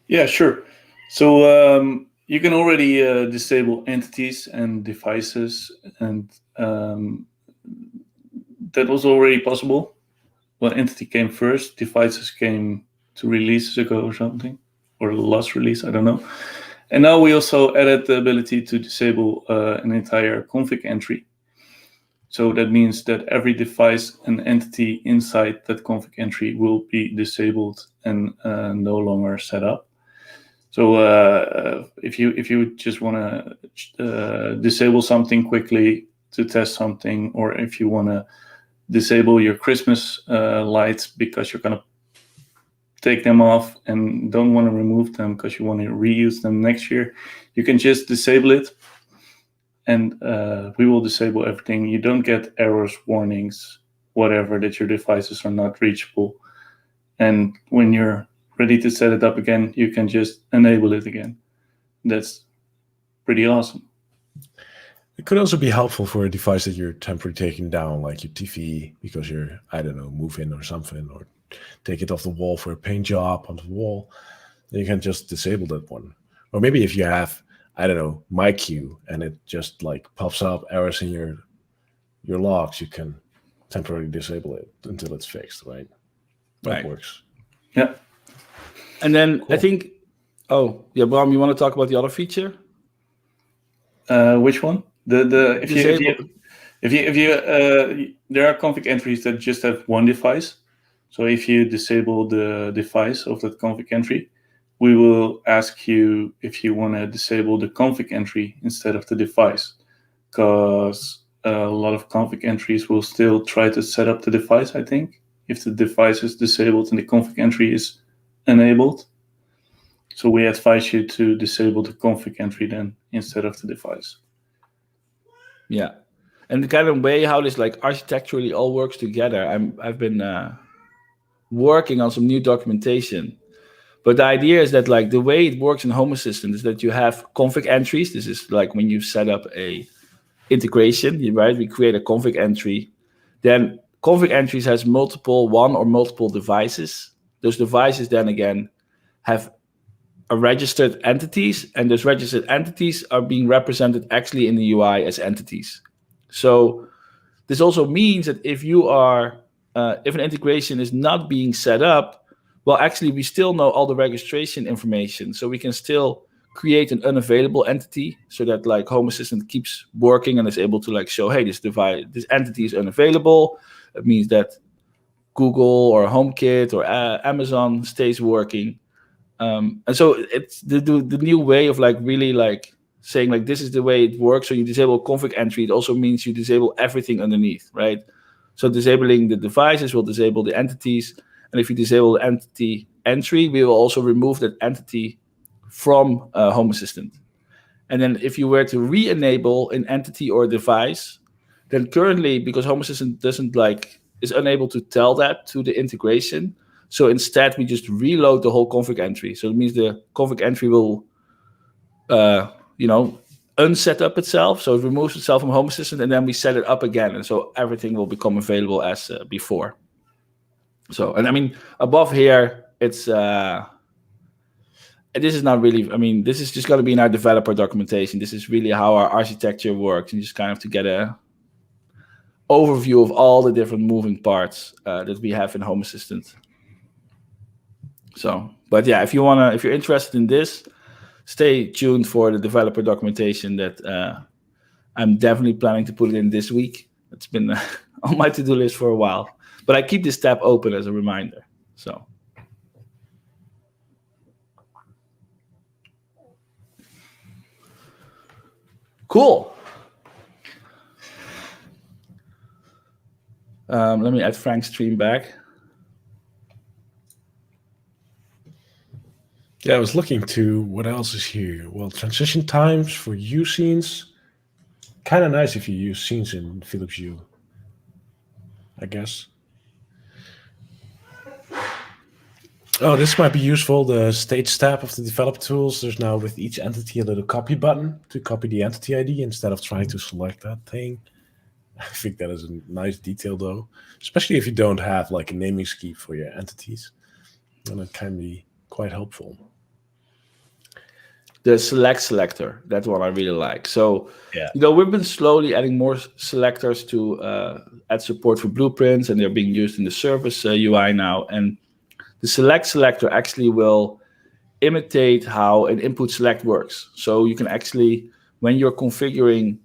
Yeah, sure. So you can already disable entities and devices, and that was already possible. Well, entity came first, devices came 2 releases ago or something, or the last release, I don't know. And now we also added the ability to disable an entire config entry. So that means that every device and entity inside that config entry will be disabled and no longer set up. So if you just want to disable something quickly to test something, or if you want to disable your Christmas lights because you're going to take them off and don't want to remove them because you want to reuse them next year, you can just disable it, and we will disable everything. You don't get errors, warnings, whatever, that your devices are not reachable. And when you're ready to set it up again, you can just enable it again. That's pretty awesome. It could also be helpful for a device that you're temporarily taking down, like your TV, because you're, I don't know, moving or something, or take it off the wall for a paint job on the wall. Then you can just disable that one. Or maybe if you have, I don't know, MyQ, and it just pops up errors in your logs, you can temporarily disable it until it's fixed, right? That works. Yeah. And then cool. I think, Bram, you want to talk about the other feature? Which one? If you there are config entries that just have one device. So if you disable the device of that config entry, we will ask you if you want to disable the config entry instead of the device, because a lot of config entries will still try to set up the device, I think, if the device is disabled and the config entry is enabled. So we advise you to disable the config entry then instead of the device. Yeah. And the kind of way how this architecturally all works together, I've been working on some new documentation. But the idea is that the way it works in Home Assistant is that you have config entries. This is when you set up a integration, right? We create a config entry. Then config entries has one or multiple devices. Those devices then again have registered entities, and those registered entities are being represented actually in the UI as entities. So this also means that if an integration is not being set up, well, actually we still know all the registration information, so we can still create an unavailable entity so that like Home Assistant keeps working and is able to like show, hey, this entity is unavailable. It means that Google or HomeKit or Amazon stays working. And so it's the new way of like really like saying like this is the way it works. So you disable config entry. It also means you disable everything underneath, right? So disabling the devices will disable the entities. And if you disable the entity entry, we will also remove that entity from Home Assistant. And then if you were to re-enable an entity or device, then currently, because Home Assistant is unable to tell that to the integration, so instead we just reload the whole config entry. So it means the config entry will, unset up itself. So it removes itself from Home Assistant, and then we set it up again, and so everything will become available as before. So, and I mean, above here, it's this is not really. I mean, this is just going to be in our developer documentation. This is really how our architecture works, and just kind of to get a overview of all the different moving parts that we have in Home Assistant. So, but yeah, if you're interested in this, stay tuned for the developer documentation that I'm definitely planning to put it in this week. It's been on my to-do list for a while, but I keep this tab open as a reminder. So. Cool. Let me add Frank's stream back. Yeah, I was looking to what else is here. Well, transition times for U scenes. Kind of nice if you use scenes in Philips Hue, I guess. Oh, this might be useful. The Stage tab of the developer tools. There's now with each entity a little copy button to copy the entity ID instead of trying to select that thing. I think that is a nice detail, though, especially if you don't have like a naming scheme for your entities. And it can be quite helpful. The select selector, that's what I really like. So, yeah, we've been slowly adding more selectors to add support for blueprints, and they're being used in the service UI now. And the select selector actually will imitate how an input select works. So you can actually, when you're configuring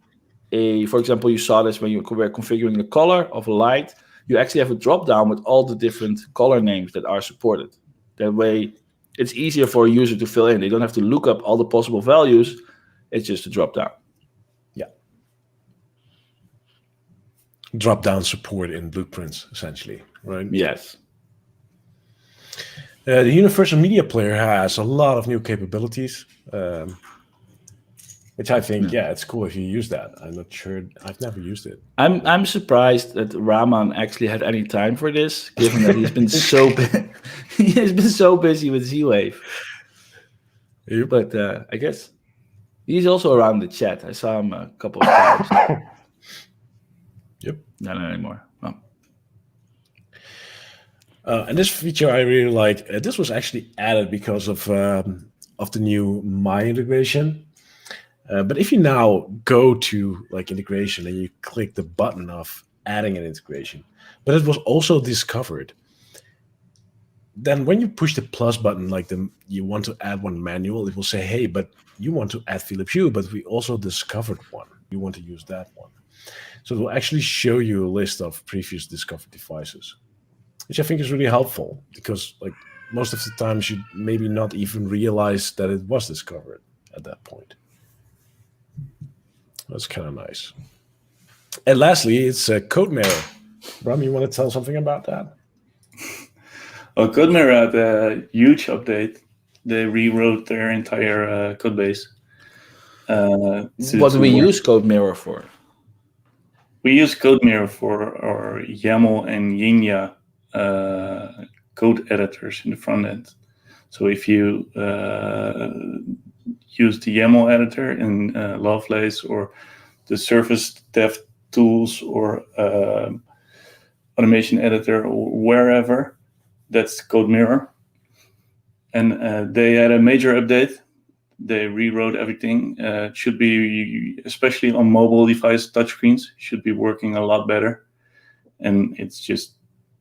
for example, you saw this when you were configuring the color of a light, you actually have a drop down with all the different color names that are supported. That way, it's easier for a user to fill in. They don't have to look up all the possible values. It's just a drop down. Yeah. Drop down support in blueprints, essentially, right? Yes. The Universal Media Player has a lot of new capabilities, which I think, it's cool if you use that. I'm not sure. I've never used it. I'm surprised that Rahman actually had any time for this, given that he's been so busy with ZWave. Yep. But I guess he's also around the chat. I saw him a couple of times. Yep. Not anymore. Oh. And this feature I really like. This was actually added because of the new My integration. But if you now go to like integration and you click the button of adding an integration, but it was also discovered, then when you push the plus button, like you want to add one manual, it will say, hey, but you want to add Philips Hue, but we also discovered one. You want to use that one. So it will actually show you a list of previous discovered devices, which I think is really helpful because like most of the times you maybe not even realize that it was discovered at that point. That's kind of nice. And lastly, it's Code Mirror. Bram, you want to tell something about that? Well, Code Mirror had a huge update. They rewrote their entire code base. What do we use Code Mirror for? We use Code Mirror for our YAML and Yinya code editors in the front end. So if you use the YAML editor in Lovelace or the Surface Dev tools or automation editor or wherever, that's Code Mirror. And they had a major update. They rewrote everything. It should be, especially on mobile device touchscreens, should be working a lot better. And it's just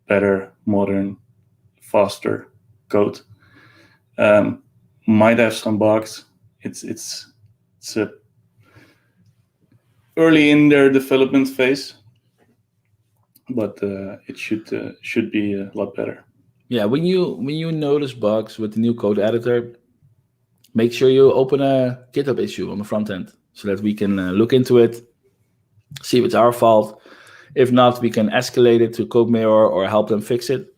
better, modern, faster code. Might have some bugs. it's early in their development phase, but it should be a lot better. Yeah, when you notice bugs with the new code editor, make sure you open a GitHub issue on the front end so that we can look into it, see if it's our fault. If not, we can escalate it to CodeMirror or help them fix it.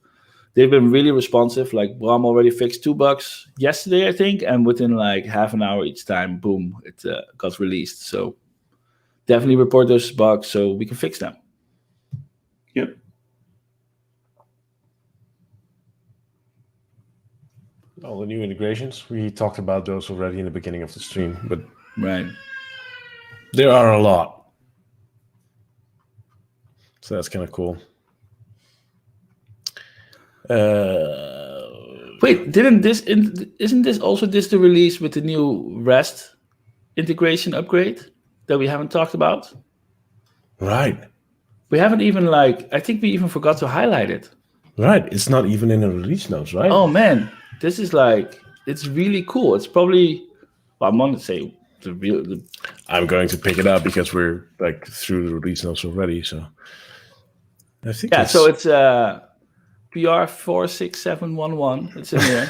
They've been really responsive. Like Bram already fixed 2 bugs yesterday, I think, and within like half an hour each time, boom, it got released. So definitely report those bugs so we can fix them. Yep. All the new integrations, we talked about those already in the beginning of the stream, but Right. there are a lot. So that's kind of cool. Wait, isn't this also the release with the new REST integration upgrade that we haven't talked about? Right. We haven't even I think we even forgot to highlight it. Right. It's not even in the release notes, right? Oh man, this is it's really cool. It's probably, well, I'm going to say I'm going to pick it up because we're like through the release notes already. So I think so it's PR 46711. It's in here.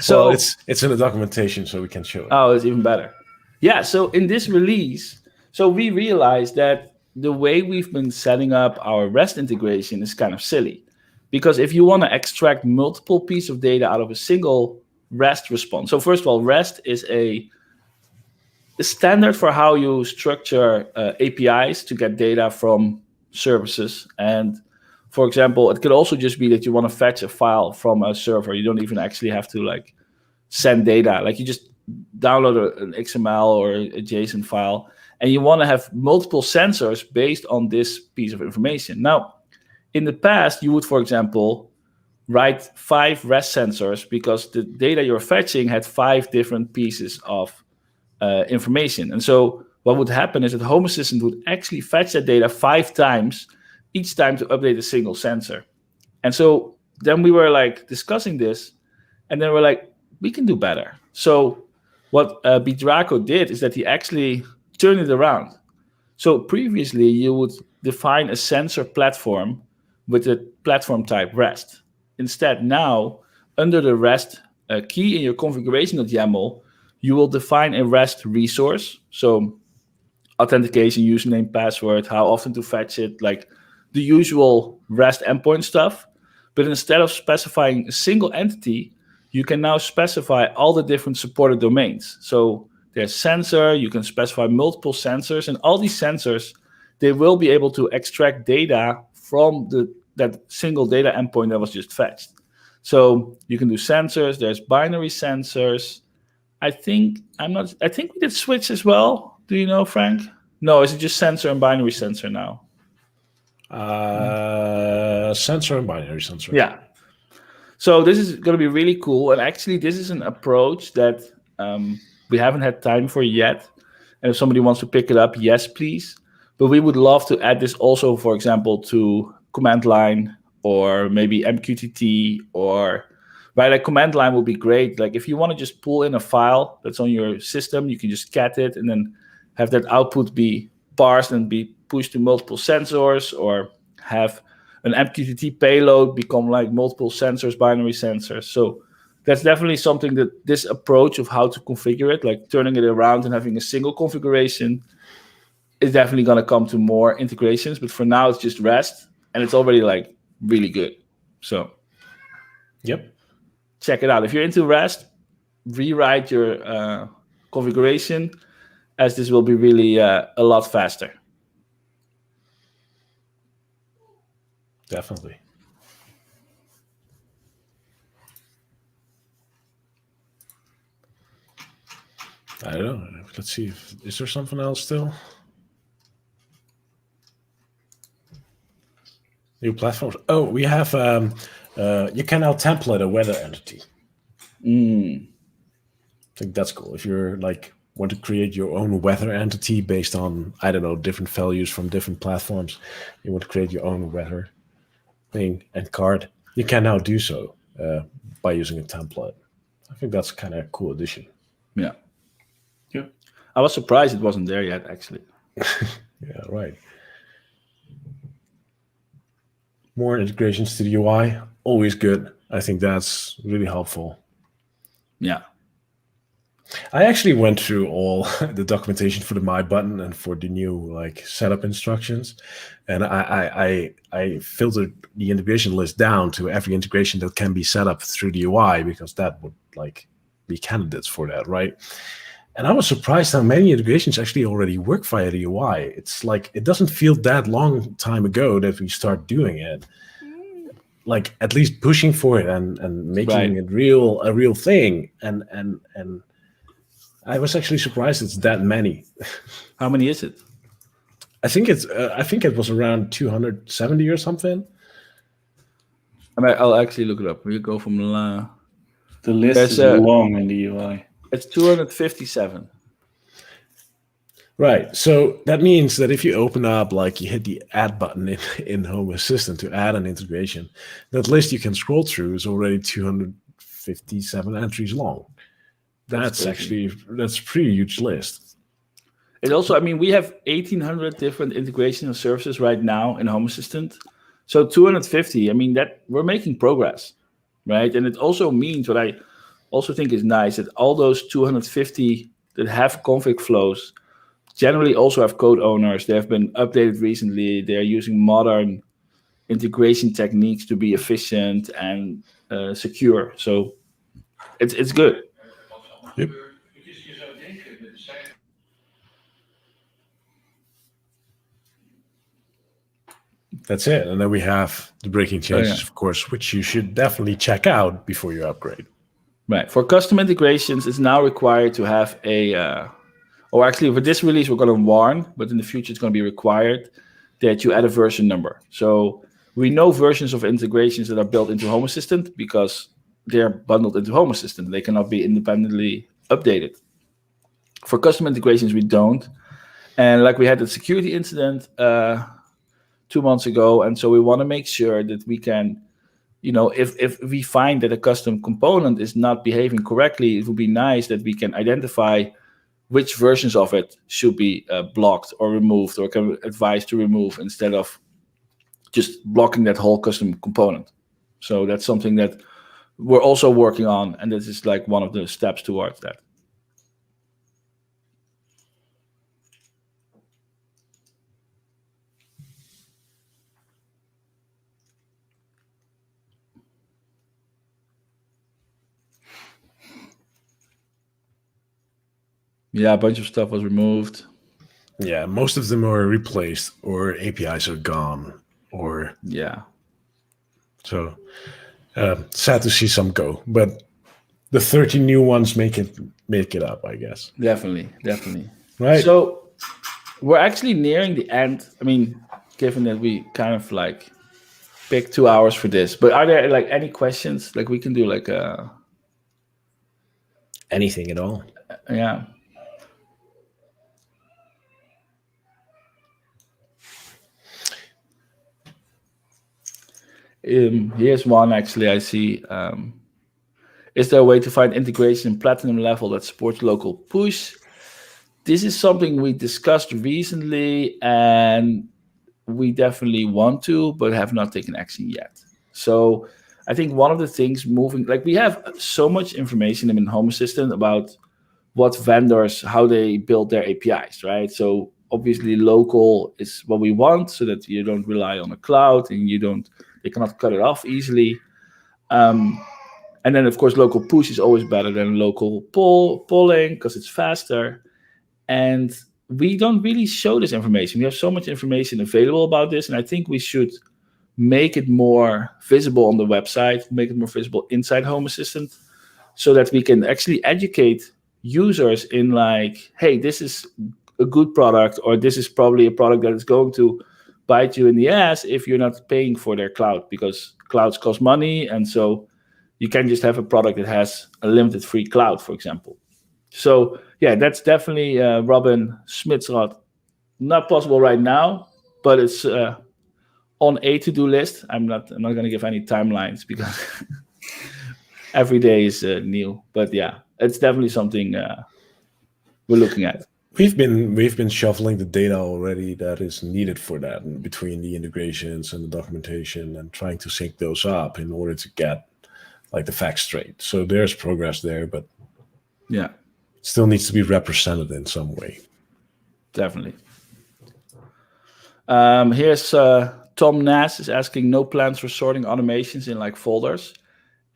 So well, it's in the documentation, so we can show it. Oh, it's even better. Yeah. So in this release, so we realized that the way we've been setting up our REST integration is kind of silly, because if you want to extract multiple pieces of data out of a single REST response. So first of all, REST is a standard for how you structure APIs to get data from services. And for example, it could also just be that you want to fetch a file from a server. You don't even actually have to send data. You just download an XML or a JSON file, and you want to have multiple sensors based on this piece of information. Now, in the past, you would, for example, write 5 REST sensors because the data you're fetching had 5 different pieces of information. And so what would happen is that Home Assistant would actually fetch that data 5 times, each time to update a single sensor. And so then we were discussing this, and then we're we can do better. So what Bidraco did is that he actually turned it around. So previously you would define a sensor platform with the platform type REST. Instead, now under the REST key in your configuration.yaml, you will define a REST resource. So authentication, username, password, how often to fetch it, the usual REST endpoint stuff. But instead of specifying a single entity, you can now specify all the different supported domains. So there's sensor, you can specify multiple sensors, and all these sensors, they will be able to extract data from that single data endpoint that was just fetched. So you can do sensors, there's binary sensors. I think we did switch as well. Do you know, Frank? No, is it just sensor and binary sensor now? Sensor and binary sensor. Yeah. So this is going to be really cool. And actually, this is an approach that we haven't had time for yet. And if somebody wants to pick it up, yes, please. But we would love to add this also, for example, to command line or maybe MQTT or, right? Command line would be great. If you want to just pull in a file that's on your system, you can just cat it and then have that output be parsed and be pushed to multiple sensors, or have an MQTT payload become multiple sensors, binary sensors. So that's definitely something that this approach of how to configure it, turning it around and having a single configuration, is definitely going to come to more integrations. But for now, it's just REST, and it's already really good. So yep, check it out. If you're into REST, rewrite your configuration, as this will be really a lot faster. Definitely. I don't know. Let's see. Is there something else still? New platforms. Oh, we have. You can now template a weather entity. I think that's cool. If you're want to create your own weather entity based on, I don't know, different values from different platforms, you want to create your own weather thing and card, you can now do so by using a template. I think that's kind of a cool addition. Yeah. Yeah. I was surprised it wasn't there yet, actually. Yeah, right. More integrations to the UI, always good. I think that's really helpful. Yeah. I actually went through all the documentation for the My button and for the new like setup instructions, and I filtered the integration list down to every integration that can be set up through the UI, because that would like be candidates for that, right? And I was surprised how many integrations actually already work via the UI. It's like it doesn't feel that long time ago that we start doing it. Like at least pushing for it and making Right. it a real thing. And I was actually surprised it's that many. How many is it? I think it was around 270 or something. I'll actually look it up. We go from The list There's is a- long in the UI. it's 257. Right. So that means that if you open up, like you hit the add button in Home Assistant to add an integration, that list you can scroll through is already 257 entries long. That's crazy. that's a pretty huge list. It also, I mean, we have 1,800 different integration and services right now in Home Assistant. So 250, I mean, that we're making progress, right? And it also means what I also think is nice, that all those 250 that have config flows generally also have code owners. They have been updated recently. They are using modern integration techniques to be efficient and secure. So it's good. Yep. That's it. And then we have the breaking changes, of course, which you should definitely check out before you upgrade. Right. For custom integrations, it's now required to have or actually for this release, we're going to warn, but in the future, it's going to be required that you add a version number. So we know versions of integrations that are built into Home Assistant because they're bundled into Home Assistant. They cannot be independently updated. For custom integrations, we don't. And like we had a security incident 2 months ago, and so we want to make sure that we can, if we find that a custom component is not behaving correctly, it would be nice that we can identify which versions of it should be blocked or removed, or can advise to remove, instead of just blocking that whole custom component. So that's something that we're also working on, and this is like one of the steps towards that. Yeah, a bunch of stuff was removed. Yeah, most of them are replaced, or APIs are gone, or Yeah. So sad to see some go, but the 30 new ones make it up, I guess. Definitely. Right. So we're actually nearing the end. I mean, given that we kind of like picked 2 hours for this, but are there like any questions? Like we can do like anything at all. Yeah. Here's one actually I see. Is there a way to find integration in Platinum level that supports local push? This is something we discussed recently, and we definitely want to, but have not taken action yet. So I think one of the things moving, like we have so much information in Home Assistant about what vendors, how they build their APIs, right? So obviously local is what we want, so that you don't rely on a cloud and they cannot cut it off easily. And then of course local push is always better than local polling because it's faster. And we don't really show this information. We have so much information available about this, and I think we should make it more visible on the website, make it more visible inside Home Assistant, so that we can actually educate users in like, hey, this is a good product, or this is probably a product that is going to bite you in the ass if you're not paying for their cloud, because clouds cost money, and so you can just have a product that has a limited free cloud, for example. So yeah, that's definitely Robin Smitsrod. Not possible right now, but it's on a to-do list. I'm not going to give any timelines because every day is new. But yeah, it's definitely something we're looking at. We've been shuffling the data already that is needed for that, and between the integrations and the documentation, and trying to sync those up in order to get like the facts straight. So there's progress there, but Yeah, it still needs to be represented in some way. definitely. Here's Tom Nass is asking, no plans for sorting automations in like folders.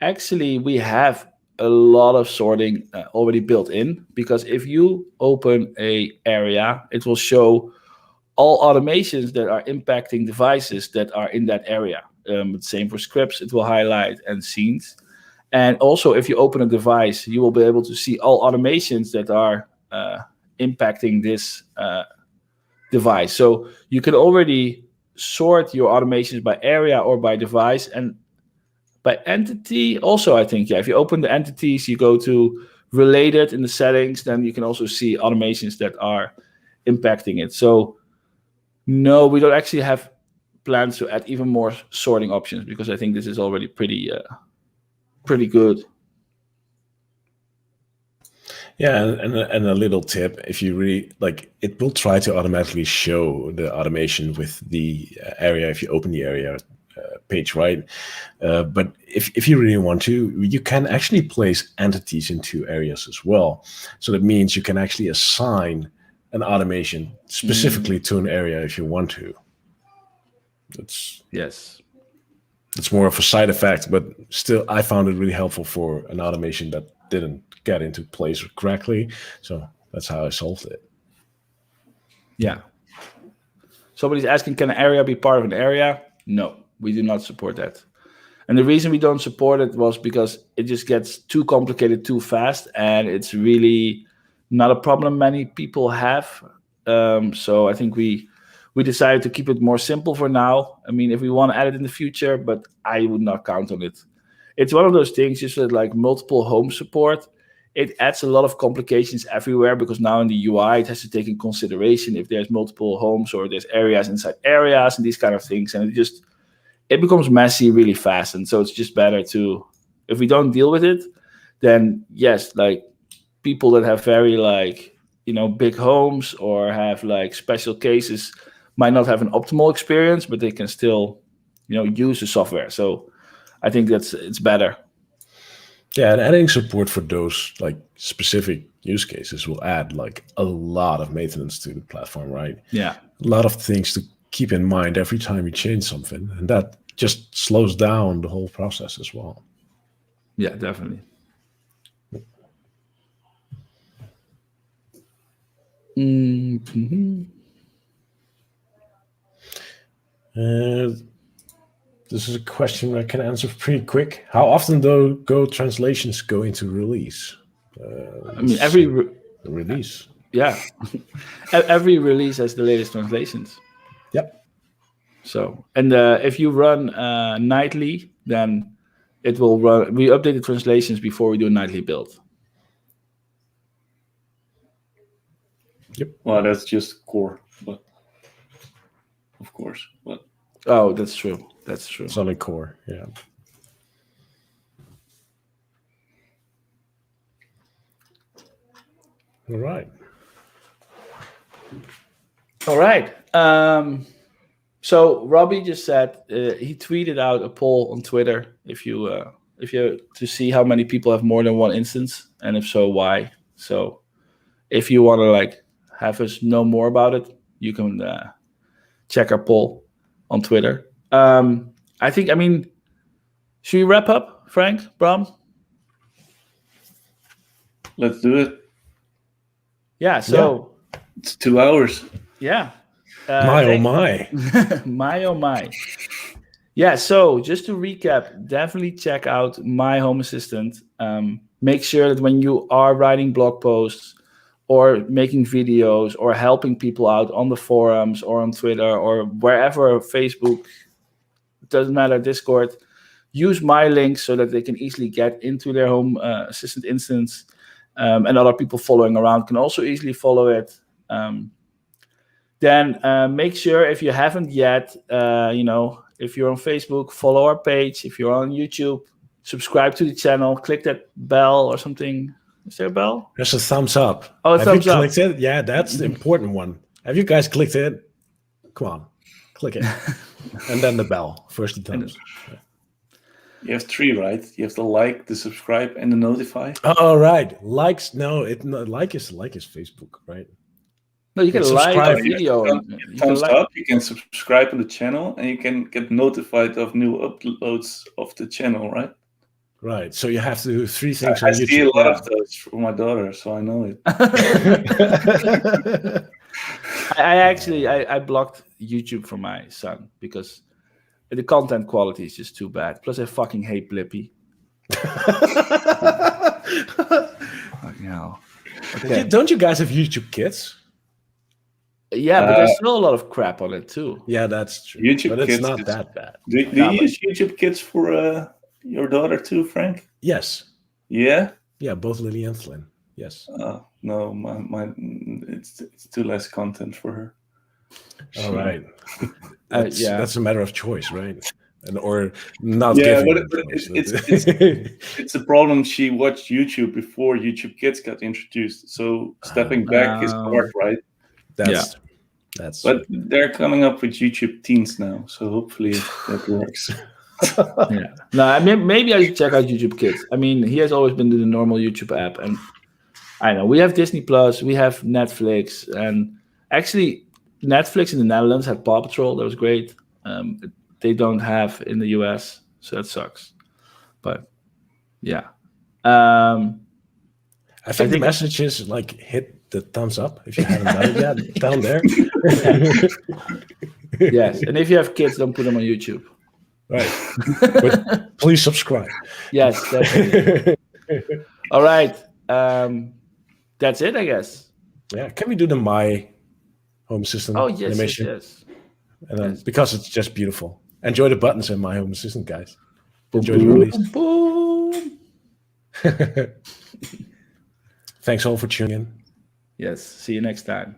Actually, we have a lot of sorting already built in, because if you open a area, it will show all automations that are impacting devices that are in that area. Same for scripts, it will highlight, and scenes. And also, if you open a device, you will be able to see all automations that are impacting this device. So you can already sort your automations by area or by device, and by entity also, I think. Yeah, if you open the entities, you go to related in the settings, then you can also see automations that are impacting it. So no, we don't actually have plans to add even more sorting options, because I think this is already pretty good. Yeah, and a little tip, if you really like, it will try to automatically show the automation with the area if you open the area page, right? But if you really want to, you can actually place entities into areas as well. So that means you can actually assign an automation specifically to an area if you want to. Yes. It's more of a side effect, but still, I found it really helpful for an automation that didn't get into place correctly. So that's how I solved it. Yeah. Somebody's asking, can an area be part of an area? No, we do not support that. And the reason we don't support it was because it just gets too complicated too fast, and it's really not a problem many people have. So I think we decided to keep it more simple for now. I mean, if we want to add it in the future, but I would not count on it. It's one of those things, just like multiple home support. It adds a lot of complications everywhere, because now in the UI, it has to take in consideration if there's multiple homes or there's areas inside areas and these kind of things. And it becomes messy really fast. And so it's just better to, if we don't deal with it, then yes, like people that have very like, big homes or have like special cases might not have an optimal experience, but they can still, use the software. So I think it's better. Yeah, and adding support for those like specific use cases will add like a lot of maintenance to the platform, right? Yeah. A lot of things to keep in mind every time you change something, and that just slows down the whole process as well. Yeah, definitely. Mm-hmm. This is a question I can answer pretty quick. How often do Go translations go into release? I mean, every release. Yeah, every release has the latest translations. Yep. So, and if you run nightly, then it will run. We update the translations before we do a nightly build. Yep. Well, that's just core, but of course. But oh, that's true. That's true. It's only core. Yeah. All right. All right. So Robbie just said he tweeted out a poll on Twitter if you to see how many people have more than one instance, and if so, why. So if you want to like have us know more about it, you can check our poll on Twitter. I mean, should we wrap up, Frank, Bram? let's do it. Yeah. So It's 2 hours. yeah. Oh my. My oh my. Yeah, so just to recap, definitely check out My Home Assistant. Make sure that when you are writing blog posts or making videos or helping people out on the forums or on Twitter or wherever, Facebook, doesn't matter, Discord, use my links so that they can easily get into their Home Assistant instance, and other people following around can also easily follow it. Then make sure, if you haven't yet, if you're on Facebook, follow our page. If you're on YouTube, subscribe to the channel, click that bell or something, Is there a bell? There's a thumbs up. Oh, Have thumbs you up. clicked it? Yeah, that's the important one. Have you guys clicked it? Come on, click it. And then the bell. First the thumbs. You have 3, right? You have the like, the subscribe, and the notify. All right. Likes. No, like is Facebook, right? No, you can It's like a subscribe. video. You can Thumbs like- up. You can subscribe on the channel, and you can get notified of new uploads of the channel, right? Right. So you have to do 3 things I on see a YouTube. lot of those from my daughter, so I know it. I blocked YouTube for my son because the content quality is just too bad. Plus, I fucking hate Blippi. Fucking hell. Okay. Don't you guys have YouTube Kids? Yeah, but there's still a lot of crap on it too. Yeah, that's true. YouTube but it's Kids not is- that bad. Do you use YouTube Kids for your daughter too, Frank? Yes. Yeah. Yeah, both Lily and Flynn. Yes. No, my it's too less content for her. All right. Yeah. That's a matter of choice, right? Or not Yeah, giving but them choice. it's a problem. She watched YouTube before YouTube Kids got introduced, so stepping back is hard, right? That's But they're coming up with YouTube Teens now, so hopefully that works. Yeah. No, I mean, maybe I should check out YouTube Kids. I mean, he has always been to the normal YouTube app, and I know we have Disney Plus, we have Netflix, and actually, Netflix in the Netherlands had Paw Patrol. That was great. They don't have in the US, so that sucks. But yeah, I think the message is like hit the thumbs up if you haven't done it yet down there. yes, and if you have kids, don't put them on YouTube. Right. But please subscribe. Yes, definitely. All right. That's it, I guess. Yeah. Can we do the My Home Assistant Oh, yes, animation? yes. And then, Yes. because it's just beautiful. Enjoy the buttons in My Home Assistant, guys. Enjoy the release. Boom. Thanks all for tuning in. Yes, see you next time.